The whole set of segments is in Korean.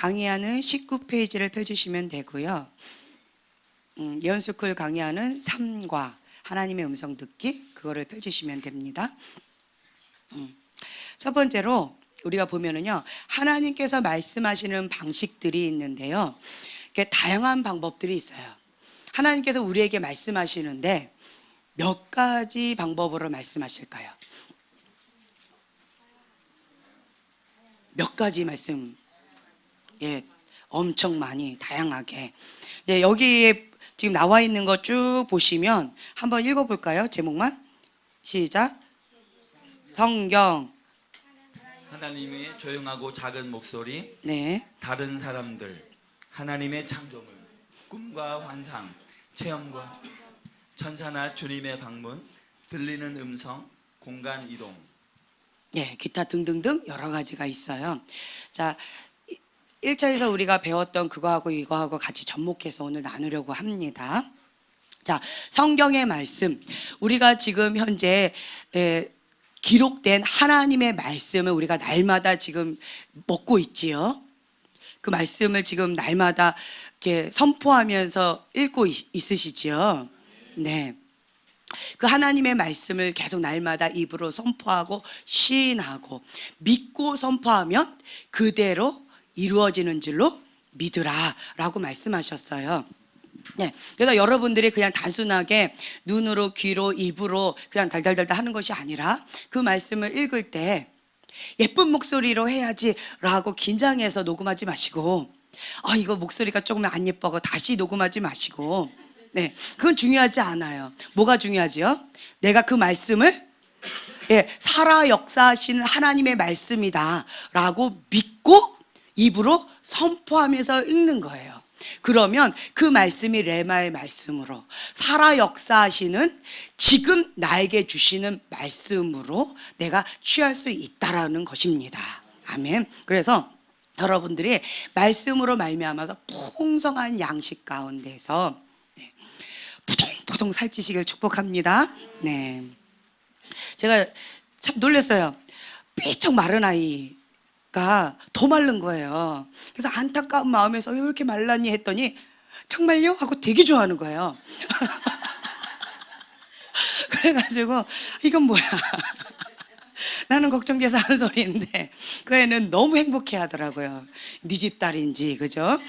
강의하는 19페이지를 펴주시면 되고요. 예언스쿨 강의하는 3과 하나님의 음성 듣기, 그거를 펴주시면 됩니다. 첫 번째로 우리가 보면은요, 하나님께서 말씀하시는 방식들이 있는데요, 이렇게 다양한 방법들이 있어요. 하나님께서 우리에게 말씀하시는데 몇 가지 방법으로 말씀하실까요? 몇 가지 말씀, 엄청 많이 다양하게. 여기에 지금 나와 있는 거 쭉 보시면 한번 읽어볼까요? 제목만 시작. 성경. 하나님의 조용하고 작은 목소리, 네. 다른 사람들, 하나님의 창조물, 꿈과 환상, 체험과 천사나 주님의 방문, 들리는 음성, 공간 이동, 기타 등등등 여러 가지가 있어요. 자, 1차에서 우리가 배웠던 그거하고 이거하고 같이 접목해서 오늘 나누려고 합니다. 자, 성경의 말씀, 우리가 지금 현재 기록된 하나님의 말씀을 우리가 날마다 지금 먹고 있지요. 그 말씀을 지금 날마다 이렇게 선포하면서 읽고 있으시지요. 네. 그 하나님의 말씀을 계속 날마다 입으로 선포하고 시인하고 믿고 선포하면 그대로 이루어지는 줄로 믿으라 라고 말씀하셨어요. 네, 그래서 여러분들이 그냥 단순하게 눈으로, 귀로, 입으로 그냥 달달달달 하는 것이 아니라 그 말씀을 읽을 때 예쁜 목소리로 해야지 라고 긴장해서 녹음하지 마시고, 이거 목소리가 조금 안 예뻐서 다시 녹음하지 마시고, 네, 그건 중요하지 않아요. 뭐가 중요하지요? 내가 그 말씀을 살아 역사하시는 하나님의 말씀이다 라고 믿고 입으로 선포하면서 읽는 거예요. 그러면 그 말씀이 레마의 말씀으로, 살아 역사하시는 지금 나에게 주시는 말씀으로 내가 취할 수 있다라는 것입니다. 아멘. 그래서 여러분들이 말씀으로 말미암아서 풍성한 양식 가운데서 포동포동 살찌시길 축복합니다. 네. 제가 참 놀랐어요. 삐쩍 마른 아이가 더 마른 거예요. 그래서 안타까운 마음에서 왜 이렇게 말랐니 했더니 정말요? 하고 되게 좋아하는 거예요. 그래가지고 이건 뭐야? 나는 걱정돼서 하는 소리인데 그 애는 너무 행복해 하더라고요. 네 집 딸인지, 그죠?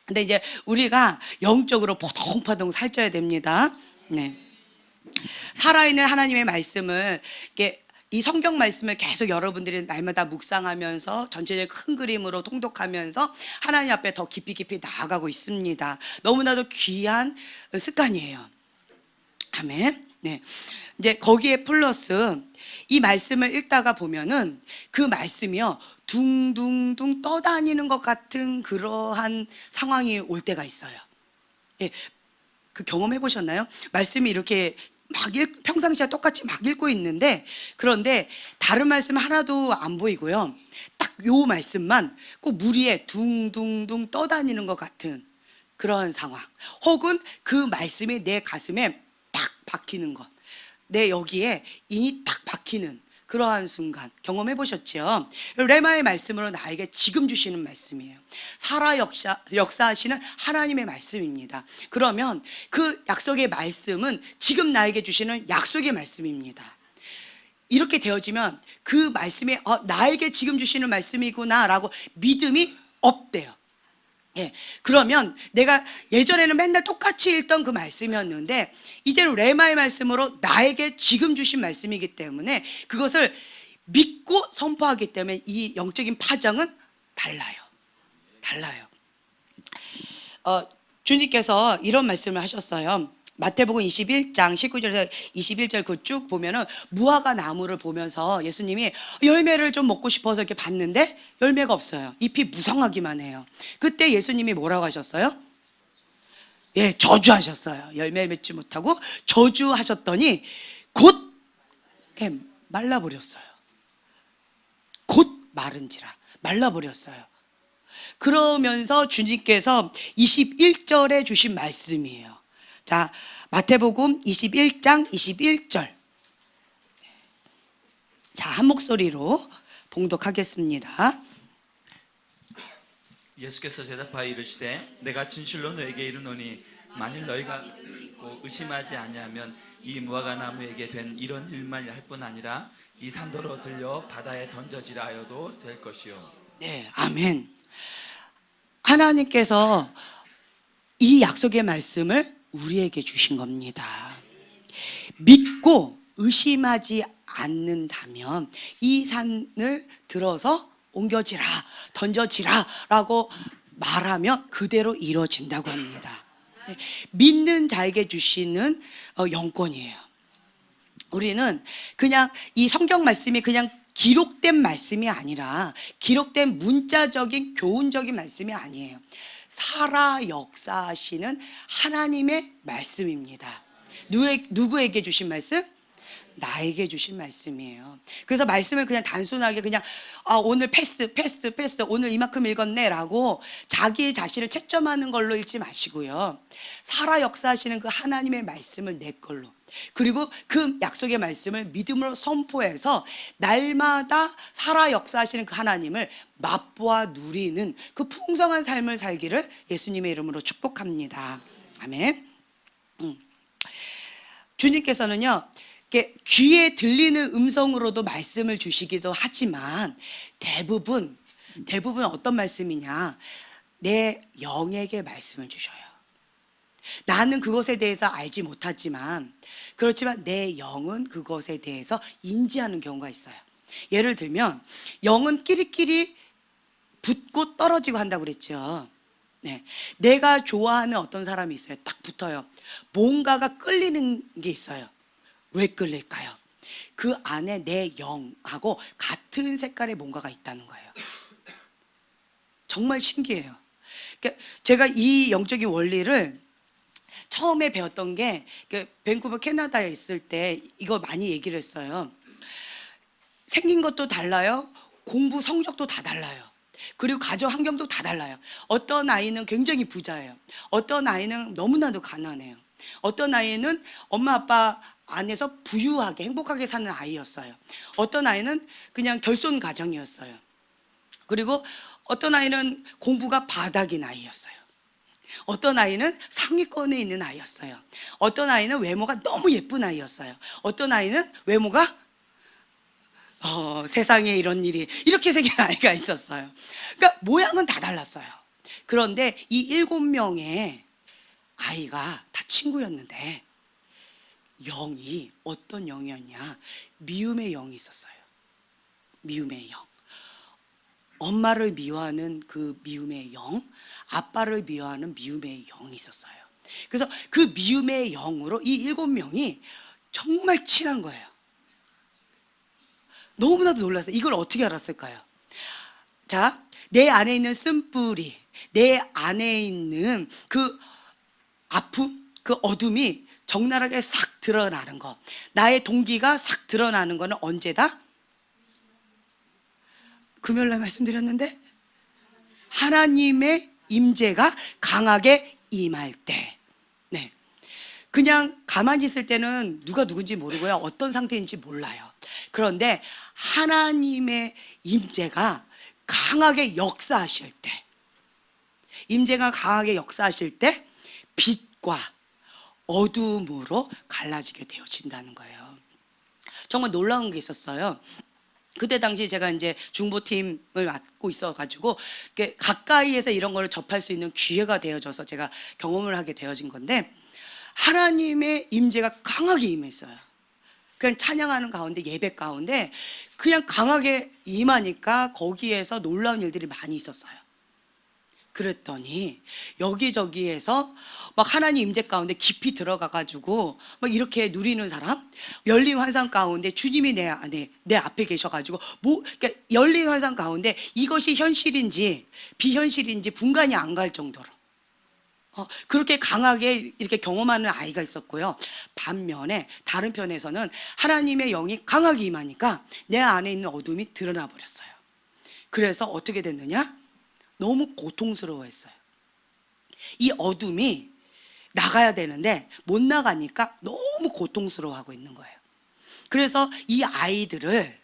근데 이제 우리가 영적으로 포동포동 살쪄야 됩니다. 네. 살아있는 하나님의 말씀을, 이렇게 이 성경 말씀을 계속 여러분들이 날마다 묵상하면서 전체적인 큰 그림으로 통독하면서 하나님 앞에 더 깊이 나아가고 있습니다. 너무나도 귀한 습관이에요. 아멘. 네. 이제 거기에 플러스 이 말씀을 읽다가 보면은 그 말씀이요, 둥둥둥 떠다니는 것 같은 그러한 상황이 올 때가 있어요. 그 경험해 보셨나요? 말씀이 이렇게 평상시와 똑같이 막 읽고 있는데, 그런데 다른 말씀 하나도 안 보이고요, 딱 요 말씀만 꼭 물 위에 둥둥둥 떠다니는 것 같은 그런 상황, 혹은 그 말씀이 내 가슴에 딱 박히는 것, 내 여기에 인이 딱 박히는 그러한 순간 경험해 보셨죠? 레마의 말씀으로 나에게 지금 주시는 말씀이에요. 살아 역사하시는 하나님의 말씀입니다. 그러면 그 약속의 말씀은 지금 나에게 주시는 약속의 말씀입니다. 이렇게 되어지면 그 말씀이 나에게 지금 주시는 말씀이구나 라고 믿음이 업돼요. 그러면 내가 예전에는 맨날 똑같이 읽던 그 말씀이었는데 이제는 레마의 말씀으로 나에게 지금 주신 말씀이기 때문에 그것을 믿고 선포하기 때문에 이 영적인 파장은 달라요. 주님께서 이런 말씀을 하셨어요. 마태복음 21장 19절에서 21절 그 쭉 보면은 무화과 나무를 보면서 예수님이 열매를 좀 먹고 싶어서 이렇게 봤는데 열매가 없어요. 잎이 무성하기만 해요. 그때 예수님이 뭐라고 하셨어요? 저주하셨어요. 열매 맺지 못하고 저주하셨더니 곧 말라버렸어요. 곧 마른지라 말라버렸어요. 그러면서 주님께서 21절에 주신 말씀이에요. 자, 마태복음 21장 21절. 자, 한 목소리로 봉독하겠습니다. 예수께서 대답하여 이르시되 내가 진실로 너에게 이르노니 만일 너희가 믿고 의심하지 아니하면 이 무화과 나무에게 된 이런 일만 할 뿐 아니라 이 산도로 들려 바다에 던져지라 하여도 될 것이요. 네, 아멘. 하나님께서 이 약속의 말씀을 우리에게 주신 겁니다. 믿고 의심하지 않는다면 이 산을 들어서 옮겨지라, 던져지라 라고 말하면 그대로 이루어진다고 합니다. 네, 믿는 자에게 주시는 영권이에요. 우리는 그냥 이 성경 말씀이 그냥 기록된 말씀이 아니라 기록된 문자적인 교훈적인 말씀이 아니에요. 살아 역사하시는 하나님의 말씀입니다. 누구에게 주신 말씀? 나에게 주신 말씀이에요. 그래서 말씀을 그냥 단순하게 그냥 오늘 패스 오늘 이만큼 읽었네 라고 자기 자신을 채점하는 걸로 읽지 마시고요. 살아 역사하시는 그 하나님의 말씀을 내 걸로, 그리고 그 약속의 말씀을 믿음으로 선포해서 날마다 살아 역사하시는 그 하나님을 맛보아 누리는 그 풍성한 삶을 살기를 예수님의 이름으로 축복합니다. 아멘. 주님께서는요, 이렇게 귀에 들리는 음성으로도 말씀을 주시기도 하지만 대부분 어떤 말씀이냐, 내 영에게 말씀을 주셔요. 나는 그것에 대해서 알지 못하지만, 그렇지만 내 영은 그것에 대해서 인지하는 경우가 있어요. 예를 들면 영은 끼리끼리 붙고 떨어지고 한다고 그랬죠. 네, 내가 좋아하는 어떤 사람이 있어요. 딱 붙어요. 뭔가가 끌리는 게 있어요. 왜 끌릴까요? 그 안에 내 영하고 같은 색깔의 뭔가가 있다는 거예요. 정말 신기해요. 그러니까 제가 이 영적인 원리를 처음에 배웠던 게 밴쿠버 캐나다에 있을 때 이거 많이 얘기를 했어요. 생긴 것도 달라요. 공부 성적도 다 달라요. 그리고 가정 환경도 다 달라요. 어떤 아이는 굉장히 부자예요. 어떤 아이는 너무나도 가난해요. 어떤 아이는 엄마 아빠 안에서 부유하게 행복하게 사는 아이였어요. 어떤 아이는 그냥 결손 가정이었어요. 그리고 어떤 아이는 공부가 바닥인 아이였어요. 어떤 아이는 상위권에 있는 아이였어요. 어떤 아이는 외모가 너무 예쁜 아이였어요. 어떤 아이는 외모가 세상에 이런 일이 이렇게 생긴 아이가 있었어요. 그러니까 모양은 다 달랐어요. 그런데 이 7명의 아이가 다 친구였는데 영이 어떤 영이었냐? 미움의 영이 있었어요. 미움의 영. 엄마를 미워하는 그 미움의 영, 아빠를 미워하는 미움의 영이 있었어요. 그래서 그 미움의 영으로 이 7명이 정말 친한 거예요. 너무나도 놀랐어요. 이걸 어떻게 알았을까요? 자, 내 안에 있는 쓴뿌리, 내 안에 있는 그 아픔, 그 어둠이 적나라하게 싹 드러나는 거, 나의 동기가 싹 드러나는 거는 언제다? 금요일날 말씀드렸는데 하나님의 임재가 강하게 임할 때. 네, 그냥 가만히 있을 때는 누가 누군지 모르고요, 어떤 상태인지 몰라요. 그런데 하나님의 임재가 강하게 역사하실 때, 임재가 강하게 역사하실 때 빛과 어둠으로 갈라지게 되어진다는 거예요. 정말 놀라운 게 있었어요. 그때 당시 제가 이제 중보팀을 맡고 있어가지고 가까이에서 이런 걸 접할 수 있는 기회가 되어져서 제가 경험을 하게 되어진 건데, 하나님의 임재가 강하게 임했어요. 그냥 찬양하는 가운데, 예배 가운데 그냥 강하게 임하니까 거기에서 놀라운 일들이 많이 있었어요. 그랬더니 여기저기에서 막 하나님 임재 가운데 깊이 들어가가지고 막 이렇게 누리는 사람, 열린 환상 가운데 주님이 내 앞에 계셔가지고 그러니까 열린 환상 가운데 이것이 현실인지 비현실인지 분간이 안 갈 정도로 그렇게 강하게 이렇게 경험하는 아이가 있었고요. 반면에 다른 편에서는 하나님의 영이 강하게 임하니까 내 안에 있는 어둠이 드러나 버렸어요. 그래서 어떻게 됐느냐? 너무 고통스러워했어요. 이 어둠이 나가야 되는데 못 나가니까 너무 고통스러워하고 있는 거예요. 그래서 이 아이들을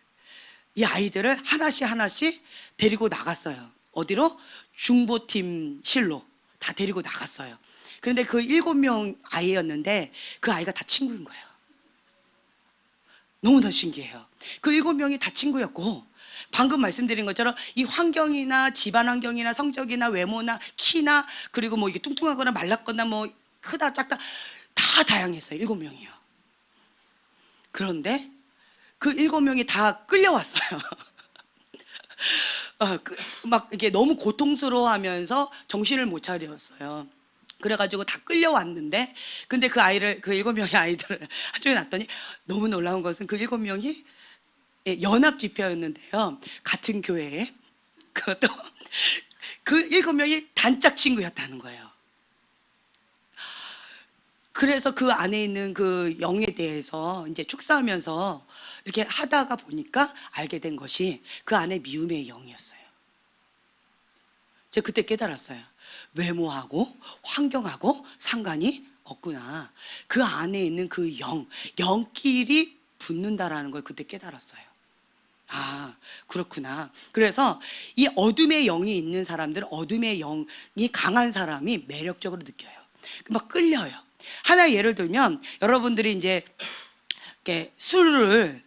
이 아이들을 하나씩 하나씩 데리고 나갔어요. 어디로? 중보팀 실로 다 데리고 나갔어요. 그런데 그 7명 아이였는데 그 아이가 다 친구인 거예요. 너무나 신기해요. 그 7명이 다 친구였고, 방금 말씀드린 것처럼 이 환경이나 집안 환경이나 성적이나 외모나 키나, 그리고 뭐 이게 뚱뚱하거나 말랐거나 뭐 크다 작다 다 다양했어요. 7명이요. 그런데 그 7명이 다 끌려왔어요. 막 이게 너무 고통스러워하면서 정신을 못 차렸어요. 그래가지고 다 끌려왔는데, 근데 그 7명의 아이들을 한쪽에 놨더니 너무 놀라운 것은 그 7명이 연합 집회였는데요. 같은 교회에. 그것도 그 7명이 단짝 친구였다는 거예요. 그래서 그 안에 있는 그 영에 대해서 이제 축사하면서 이렇게 하다가 보니까 알게 된 것이 그 안에 미움의 영이었어요. 제가 그때 깨달았어요. 외모하고 환경하고 상관이 없구나. 그 안에 있는 그 영끼리 붙는다라는 걸 그때 깨달았어요. 아, 그렇구나. 그래서 이 어둠의 영이 있는 사람들은, 어둠의 영이 강한 사람이 매력적으로 느껴요. 막 끌려요. 하나의 예를 들면, 여러분들이 이제 이렇게 술을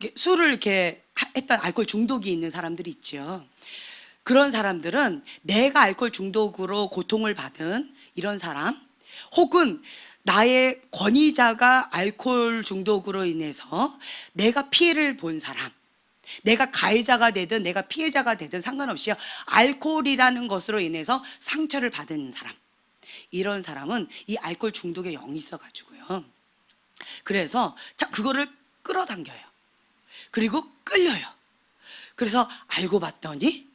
이렇게 했던 알코올 중독이 있는 사람들이 있죠. 그런 사람들은 내가 알코올 중독으로 고통을 받은 이런 사람, 혹은 나의 권위자가 알코올 중독으로 인해서 내가 피해를 본 사람, 내가 가해자가 되든 내가 피해자가 되든 상관없이 알코올이라는 것으로 인해서 상처를 받은 사람, 이런 사람은 이 알코올 중독의 영이 있어가지고요. 그래서 그거를 끌어당겨요. 그리고 끌려요. 그래서 알고 봤더니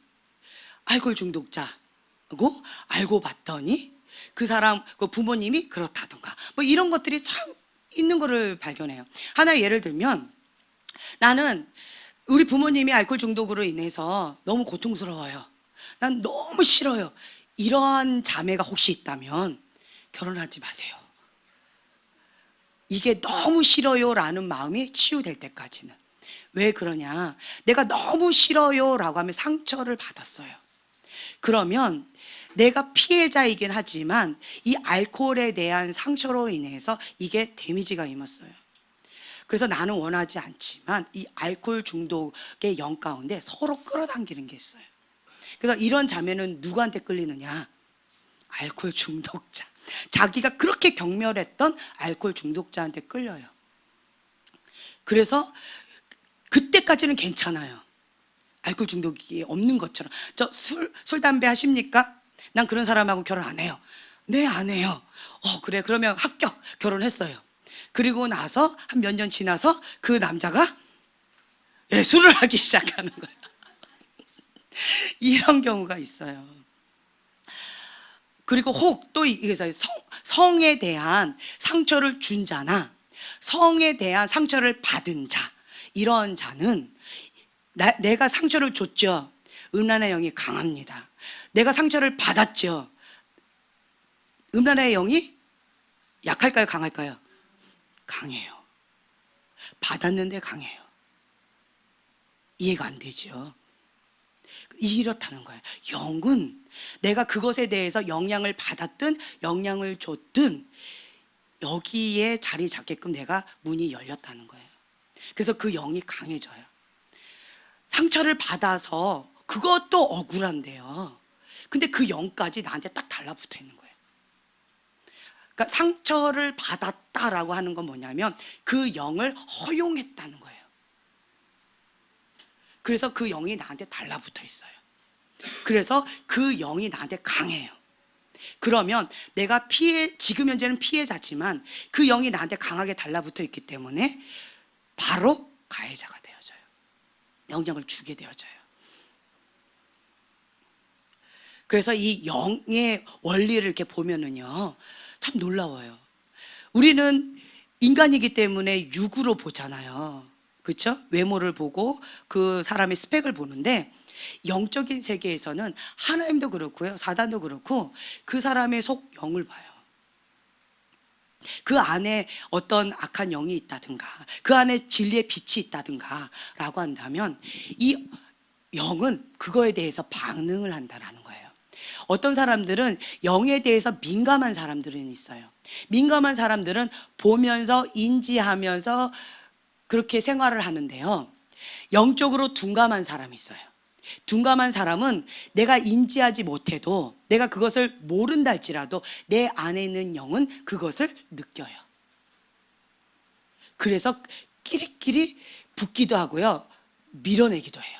알코올 중독자고, 알고 봤더니 그 사람 그 부모님이 그렇다던가 뭐 이런 것들이 참 있는 거를 발견해요. 하나 예를 들면, 나는 우리 부모님이 알코올 중독으로 인해서 너무 고통스러워요. 난 너무 싫어요. 이러한 자매가 혹시 있다면 결혼하지 마세요. 이게 너무 싫어요라는 마음이 치유될 때까지는. 왜 그러냐? 내가 너무 싫어요라고 하면 상처를 받았어요. 그러면 내가 피해자이긴 하지만 이 알코올에 대한 상처로 인해서 이게 데미지가 임었어요. 그래서 나는 원하지 않지만 이 알코올 중독의 영 가운데 서로 끌어당기는 게 있어요. 그래서 이런 자매는 누구한테 끌리느냐? 알코올 중독자. 자기가 그렇게 경멸했던 알코올 중독자한테 끌려요. 그래서 그때까지는 괜찮아요. 알코올 중독이 없는 것처럼. 저 술 담배 하십니까? 난 그런 사람하고 결혼 안 해요. 네, 안 해요. 그래, 그러면 합격. 결혼했어요. 그리고 나서 한 몇 년 지나서 그 남자가 술을 하기 시작하는 거예요. 이런 경우가 있어요. 그리고 혹 또 이게서 성에 대한 상처를 준 자나 성에 대한 상처를 받은 자, 이런 자는 내가 상처를 줬죠. 음란의 영이 강합니다. 내가 상처를 받았죠. 음란의 영이 약할까요, 강할까요? 강해요. 받았는데 강해요. 이해가 안 되죠. 이렇다는 거예요. 영은 내가 그것에 대해서 영향을 받았든 영향을 줬든 여기에 자리 잡게끔 내가 문이 열렸다는 거예요. 그래서 그 영이 강해져요. 상처를 받아서 그것도 억울한데요. 근데 그 영까지 나한테 딱 달라붙어 있는 거예요. 그러니까 상처를 받았다라고 하는 건 뭐냐면 그 영을 허용했다는 거예요. 그래서 그 영이 나한테 달라붙어 있어요. 그래서 그 영이 나한테 강해요. 그러면 내가 지금 현재는 피해자지만 그 영이 나한테 강하게 달라붙어 있기 때문에 바로 가해자가 되어져요. 영향을 주게 되어져요. 그래서 이 영의 원리를 이렇게 보면은요, 참 놀라워요. 우리는 인간이기 때문에 육으로 보잖아요. 그렇죠? 외모를 보고 그 사람의 스펙을 보는데, 영적인 세계에서는 하나님도 그렇고요, 사단도 그렇고 그 사람의 속 영을 봐요. 그 안에 어떤 악한 영이 있다든가 그 안에 진리의 빛이 있다든가 라고 한다면 이 영은 그거에 대해서 반응을 한다라는 거예요. 어떤 사람들은 영에 대해서 민감한 사람들은 있어요. 민감한 사람들은 보면서 인지하면서 그렇게 생활을 하는데요. 영적으로 둔감한 사람이 있어요. 둔감한 사람은 내가 인지하지 못해도 내가 그것을 모른다 할지라도 내 안에 있는 영은 그것을 느껴요. 그래서 끼리끼리 붙기도 하고요. 밀어내기도 해요.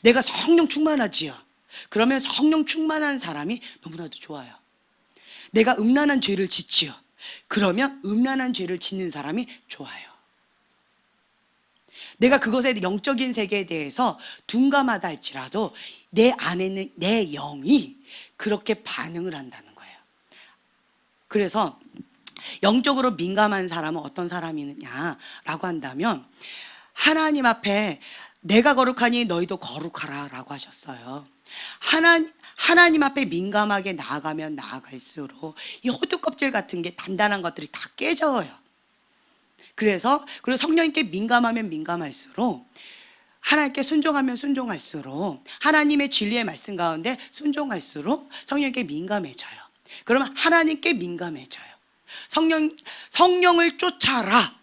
내가 성령 충만하지요. 그러면 성령 충만한 사람이 너무나도 좋아요. 내가 음란한 죄를 짓지요. 그러면 음란한 죄를 짓는 사람이 좋아요. 내가 그것에 영적인 세계에 대해서 둔감하다 할지라도 내 안에 있는 내 영이 그렇게 반응을 한다는 거예요. 그래서 영적으로 민감한 사람은 어떤 사람이냐라고 한다면 하나님 앞에 내가 거룩하니 너희도 거룩하라 라고 하셨어요. 하나님 앞에 민감하게 나아가면 나아갈수록 이 호두 껍질 같은 게 단단한 것들이 다 깨져요. 그리고 성령님께 민감하면 민감할수록 하나님께 순종하면 순종할수록 하나님의 진리의 말씀 가운데 순종할수록 성령님께 민감해져요. 그러면 하나님께 민감해져요. 성령을 쫓아라.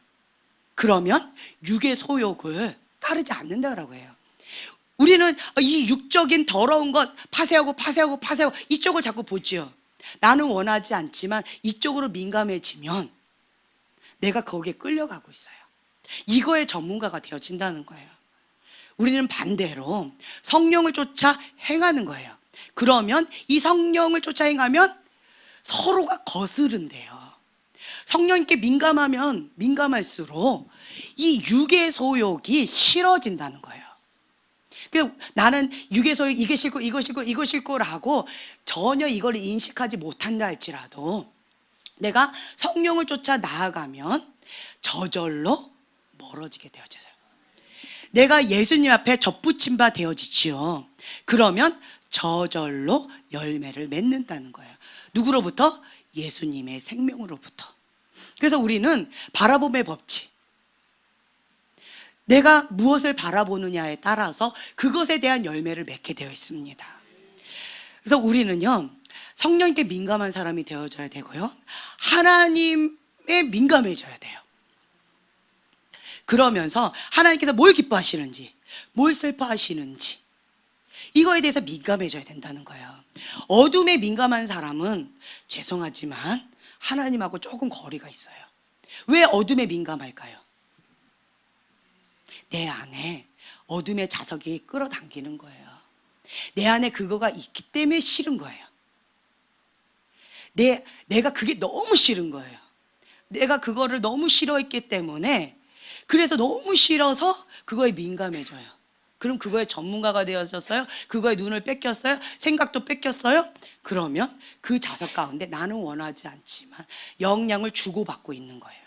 그러면 육의 소욕을 따르지 않는다라고 해요. 우리는 이 육적인 더러운 것 파쇄하고 이쪽을 자꾸 보지요. 나는 원하지 않지만 이쪽으로 민감해지면 내가 거기에 끌려가고 있어요. 이거의 전문가가 되어진다는 거예요. 우리는 반대로 성령을 쫓아 행하는 거예요. 그러면 이 성령을 쫓아 행하면 서로가 거스른대요. 성령님께 민감하면 민감할수록 이 육의 소욕이 싫어진다는 거예요. 나는 육의 소욕 이게 싫고 이거 싫고 이거 싫고라고 전혀 이걸 인식하지 못한다 할지라도 내가 성령을 쫓아 나아가면 저절로 멀어지게 되어져요. 내가 예수님 앞에 접붙임 바 되어지지요. 그러면 저절로 열매를 맺는다는 거예요. 누구로부터? 예수님의 생명으로부터. 그래서 우리는 바라봄의 법칙, 내가 무엇을 바라보느냐에 따라서 그것에 대한 열매를 맺게 되어 있습니다. 그래서 우리는요, 성령님께 민감한 사람이 되어져야 되고요, 하나님에 민감해져야 돼요. 그러면서 하나님께서 뭘 기뻐하시는지, 뭘 슬퍼하시는지 이거에 대해서 민감해져야 된다는 거예요. 어둠에 민감한 사람은 죄송하지만 하나님하고 조금 거리가 있어요. 왜 어둠에 민감할까요? 내 안에 어둠의 자석이 끌어당기는 거예요. 내 안에 그거가 있기 때문에 싫은 거예요. 내가 그게 너무 싫은 거예요. 내가 그거를 너무 싫어했기 때문에, 그래서 너무 싫어서 그거에 민감해져요. 그럼 그거에 전문가가 되어졌어요? 그거에 눈을 뺏겼어요? 생각도 뺏겼어요? 그러면 그 자석 가운데 나는 원하지 않지만 영향을 주고받고 있는 거예요.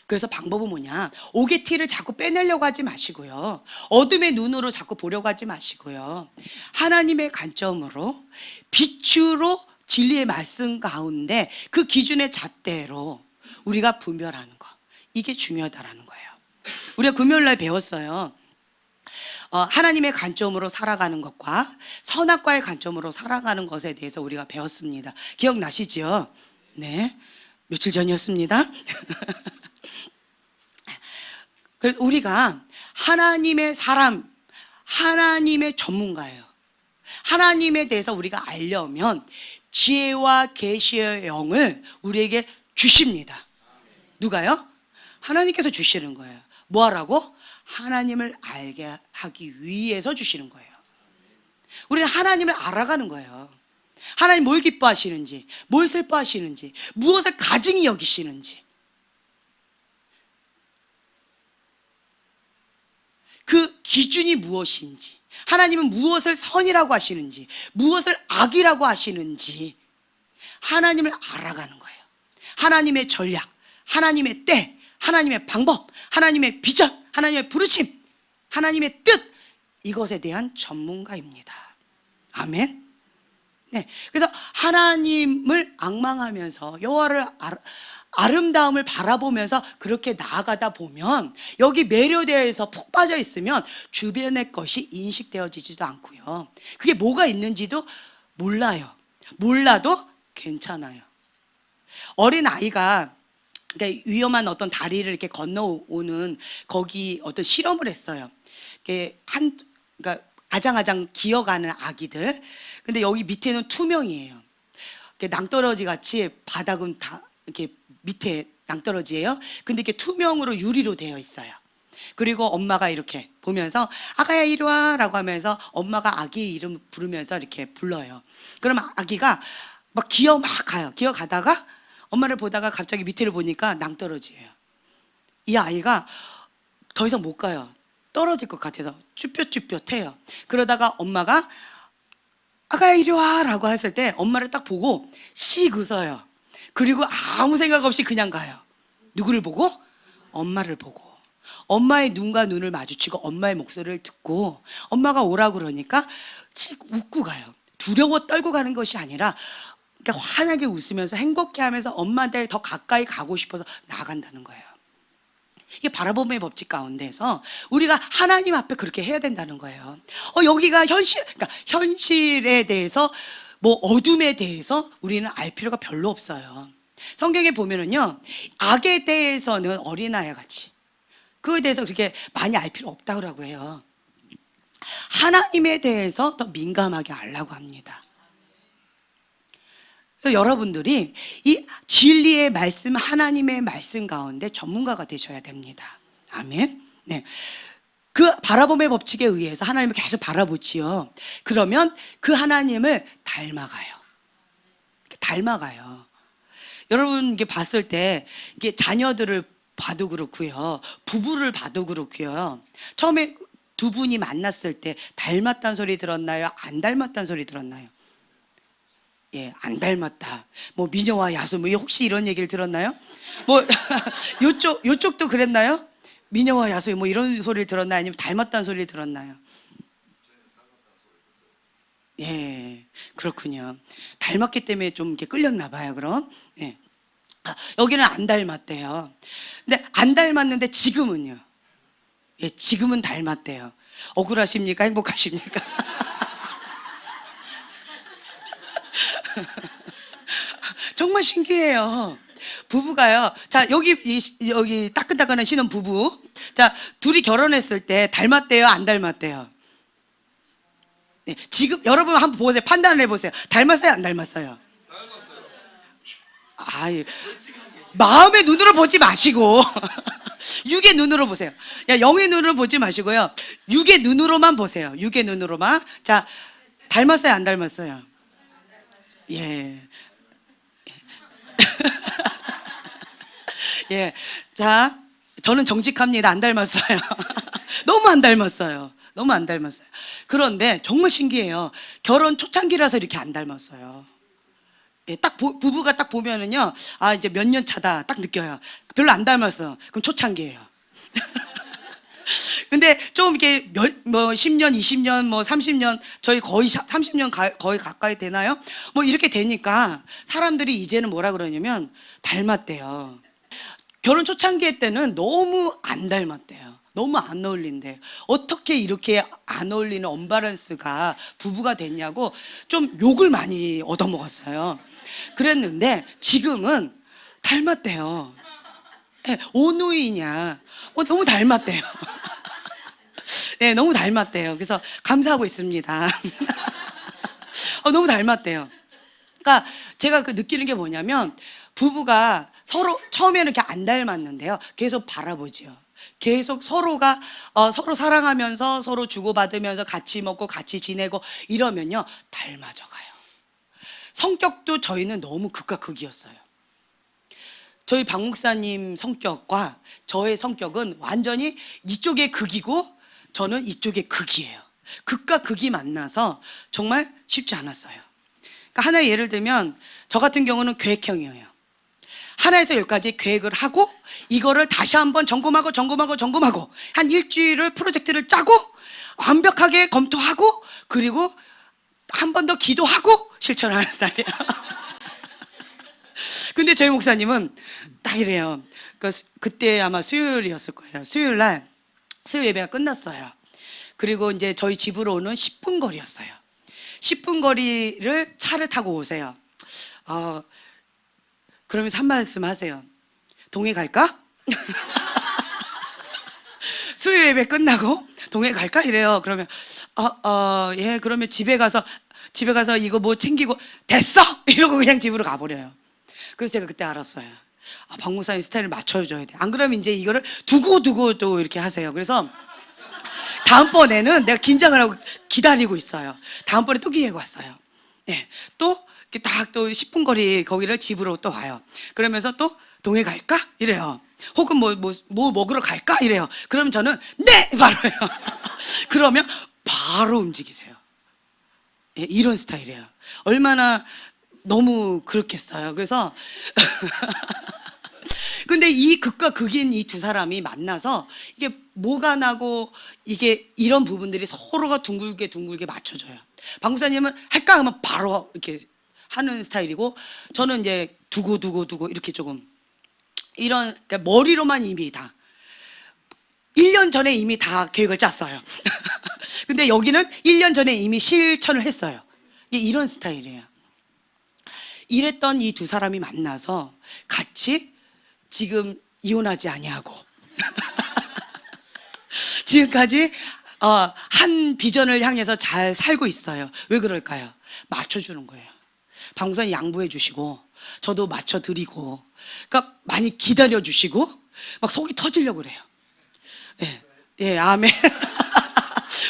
그래서 방법은 뭐냐? 옥의 티를 자꾸 빼내려고 하지 마시고요, 어둠의 눈으로 자꾸 보려고 하지 마시고요, 하나님의 관점으로 빛으로 진리의 말씀 가운데 그 기준의 잣대로 우리가 분별하는 거, 이게 중요하다라는 거예요. 우리가 금요일날 배웠어요. 하나님의 관점으로 살아가는 것과 선악과의 관점으로 살아가는 것에 대해서 우리가 배웠습니다. 기억나시죠? 네, 며칠 전이었습니다. 그래서 우리가 하나님의 사람, 하나님의 전문가예요. 하나님에 대해서 우리가 알려면 지혜와 계시의 영을 우리에게 주십니다. 누가요? 하나님께서 주시는 거예요. 뭐 하라고? 하나님을 알게 하기 위해서 주시는 거예요. 우리는 하나님을 알아가는 거예요. 하나님 뭘 기뻐하시는지, 뭘 슬퍼하시는지, 무엇을 가증히 여기시는지, 그 기준이 무엇인지, 하나님은 무엇을 선이라고 하시는지, 무엇을 악이라고 하시는지 하나님을 알아가는 거예요. 하나님의 전략, 하나님의 때, 하나님의 방법, 하나님의 비전, 하나님의 부르심, 하나님의 뜻, 이것에 대한 전문가입니다. 아멘. 네, 그래서 하나님을 앙망하면서 여호와를 아름다움을 바라보면서 그렇게 나아가다 보면 여기 매료되어서 푹 빠져 있으면 주변의 것이 인식되어지지도 않고요. 그게 뭐가 있는지도 몰라요. 몰라도 괜찮아요. 어린 아이가 위험한 어떤 다리를 이렇게 건너오는 거기 어떤 실험을 했어요. 그러니까 아장아장 기어가는 아기들. 근데 여기 밑에는 투명이에요. 낭떠러지 같이 바닥은 다 이렇게 밑에 낭떠러지예요. 근데 이렇게 투명으로 유리로 되어 있어요. 그리고 엄마가 이렇게 보면서 아가야 이리 와라고 하면서 엄마가 아기 이름 부르면서 이렇게 불러요. 그럼 아기가 막 가요. 기어 가다가 엄마를 보다가 갑자기 밑에를 보니까 낭떠러지예요. 이 아이가 더 이상 못 가요. 떨어질 것 같아서 쭈뼛쭈뼛해요. 그러다가 엄마가 아가야 이리 와라고 했을 때 엄마를 딱 보고 씩 웃어요. 그리고 아무 생각 없이 그냥 가요. 누구를 보고? 엄마를 보고. 엄마의 눈과 눈을 마주치고 엄마의 목소리를 듣고 엄마가 오라고 그러니까 씩 웃고 가요. 두려워 떨고 가는 것이 아니라 환하게 웃으면서 행복해하면서 엄마한테 더 가까이 가고 싶어서 나아간다는 거예요. 이게 바라봄의 법칙 가운데서 우리가 하나님 앞에 그렇게 해야 된다는 거예요. 여기가 그러니까 현실에 대해서 뭐 어둠에 대해서 우리는 알 필요가 별로 없어요. 성경에 보면은요, 악에 대해서는 어린아이 같이 그거에 대해서 그렇게 많이 알 필요 없다고 해요. 하나님에 대해서 더 민감하게 알라고 합니다. 여러분들이 이 진리의 말씀, 하나님의 말씀 가운데 전문가가 되셔야 됩니다. 아멘. 네. 그 바라봄의 법칙에 의해서 하나님을 계속 바라보지요. 그러면 그 하나님을 닮아가요. 닮아가요. 여러분 이게 봤을 때 이게 자녀들을 봐도 그렇고요, 부부를 봐도 그렇고요. 처음에 두 분이 만났을 때 닮았다는 소리 들었나요? 안 닮았다는 소리 들었나요? 예, 안 닮았다. 뭐 미녀와 야수, 뭐 혹시 이런 얘기를 들었나요? 뭐 요쪽도 그랬나요? 미녀와 야수, 뭐 이런 소리를 들었나요? 아니면 닮았다는 소리를 들었나요? 예, 그렇군요. 닮았기 때문에 좀 이렇게 끌렸나 봐요. 그럼 예. 여기는 안 닮았대요. 근데 안 닮았는데 지금은요? 예, 지금은 닮았대요. 억울하십니까? 행복하십니까? 정말 신기해요. 부부가요. 자, 여기 따끈따끈한 신혼 부부. 자, 둘이 결혼했을 때 닮았대요? 안 닮았대요? 네, 지금 여러분 한번 보세요. 판단을 해보세요. 닮았어요? 안 닮았어요? 닮았어요. 아, 마음의 눈으로 보지 마시고 육의 눈으로 보세요. 야, 영의 눈으로 보지 마시고요. 육의 눈으로만 보세요. 육의 눈으로만. 자, 닮았어요? 안 닮았어요? 예. 예. 자, 저는 정직합니다. 안 닮았어요. 너무 안 닮았어요. 너무 안 닮았어요. 그런데 정말 신기해요. 결혼 초창기라서 이렇게 안 닮았어요. 예, 딱 부부가 딱 보면은요, 아, 이제 몇 년 차다 딱 느껴요. 별로 안 닮았어. 그럼 초창기예요. 근데 좀 이렇게 뭐 10년, 20년, 뭐 30년, 저희 거의 30년 거의 가까이 되나요? 뭐 이렇게 되니까 사람들이 이제는 뭐라 그러냐면 닮았대요. 결혼 초창기 때는 너무 안 닮았대요. 너무 안 어울린대. 어떻게 이렇게 안 어울리는 언밸런스가 부부가 됐냐고 좀 욕을 많이 얻어먹었어요. 그랬는데 지금은 닮았대요. 네, 오누이냐. 너무 닮았대요. 네, 너무 닮았대요. 그래서 감사하고 있습니다. 너무 닮았대요. 그러니까 제가 느끼는 게 뭐냐면 부부가 서로 처음에는 이렇게 안 닮았는데요. 계속 바라보죠. 계속 서로가 서로 사랑하면서 서로 주고받으면서 같이 먹고 같이 지내고 이러면요 닮아져 가요. 성격도 저희는 너무 극과 극이었어요. 저희 박 목사님 성격과 저의 성격은 완전히 이쪽의 극이고 저는 이쪽의 극이에요. 극과 극이 만나서 정말 쉽지 않았어요. 그러니까 하나의 예를 들면 저 같은 경우는 계획형이에요. 하나에서 열까지 계획을 하고 이거를 다시 한번 점검하고 한 일주일을 프로젝트를 짜고 완벽하게 검토하고 그리고 한 번 더 기도하고 실천하는 스타일이에요. 근데 저희 목사님은 딱 이래요. 그때 아마 수요일이었을 거예요. 수요일 날 수요 예배가 끝났어요. 그리고 이제 저희 집으로 오는 10분 거리였어요. 10분 거리를 차를 타고 오세요. 그러면서 한 말씀 하세요. 동해 갈까? 수요 예배 끝나고 동해 갈까? 이래요. 그러면 예, 그러면 집에 가서 이거 뭐 챙기고 됐어! 이러고 그냥 집으로 가버려요. 그래서 제가 그때 알았어요. 박 목사님 스타일을 맞춰줘야 돼. 안 그러면 이제 이거를 두고 또 이렇게 하세요. 그래서 다음번에는 내가 긴장을 하고 기다리고 있어요. 다음번에 또 기회가 왔어요. 예, 또 이렇게 딱 또 10분 거리 거기를 집으로 또 와요. 그러면서 또 동해 갈까? 이래요. 혹은 뭐 먹으러 갈까? 이래요. 그러면 저는 네! 바로요. 그러면 바로 움직이세요. 예, 이런 스타일이에요. 얼마나 너무 그렇겠어요. 그래서 근데 이 극과 극인 이 두 사람이 만나서 이게 뭐가 나고 이게 이런 부분들이 서로가 둥글게 맞춰져요. 박 목사님은 할까 하면 바로 이렇게 하는 스타일이고, 저는 이제 두고 이렇게 조금 이런, 그러니까 머리로만 이미 다 1년 전에 이미 다 계획을 짰어요. 근데 여기는 1년 전에 이미 실천을 했어요. 이런 스타일이에요. 이랬던 이 두 사람이 만나서 같이 지금 이혼하지 아니하고 지금까지 한 비전을 향해서 잘 살고 있어요. 왜 그럴까요? 맞춰주는 거예요. 방송사님 양보해 주시고 저도 맞춰드리고, 그러니까 많이 기다려 주시고 막 속이 터지려고 그래요. 예, 예, 아멘.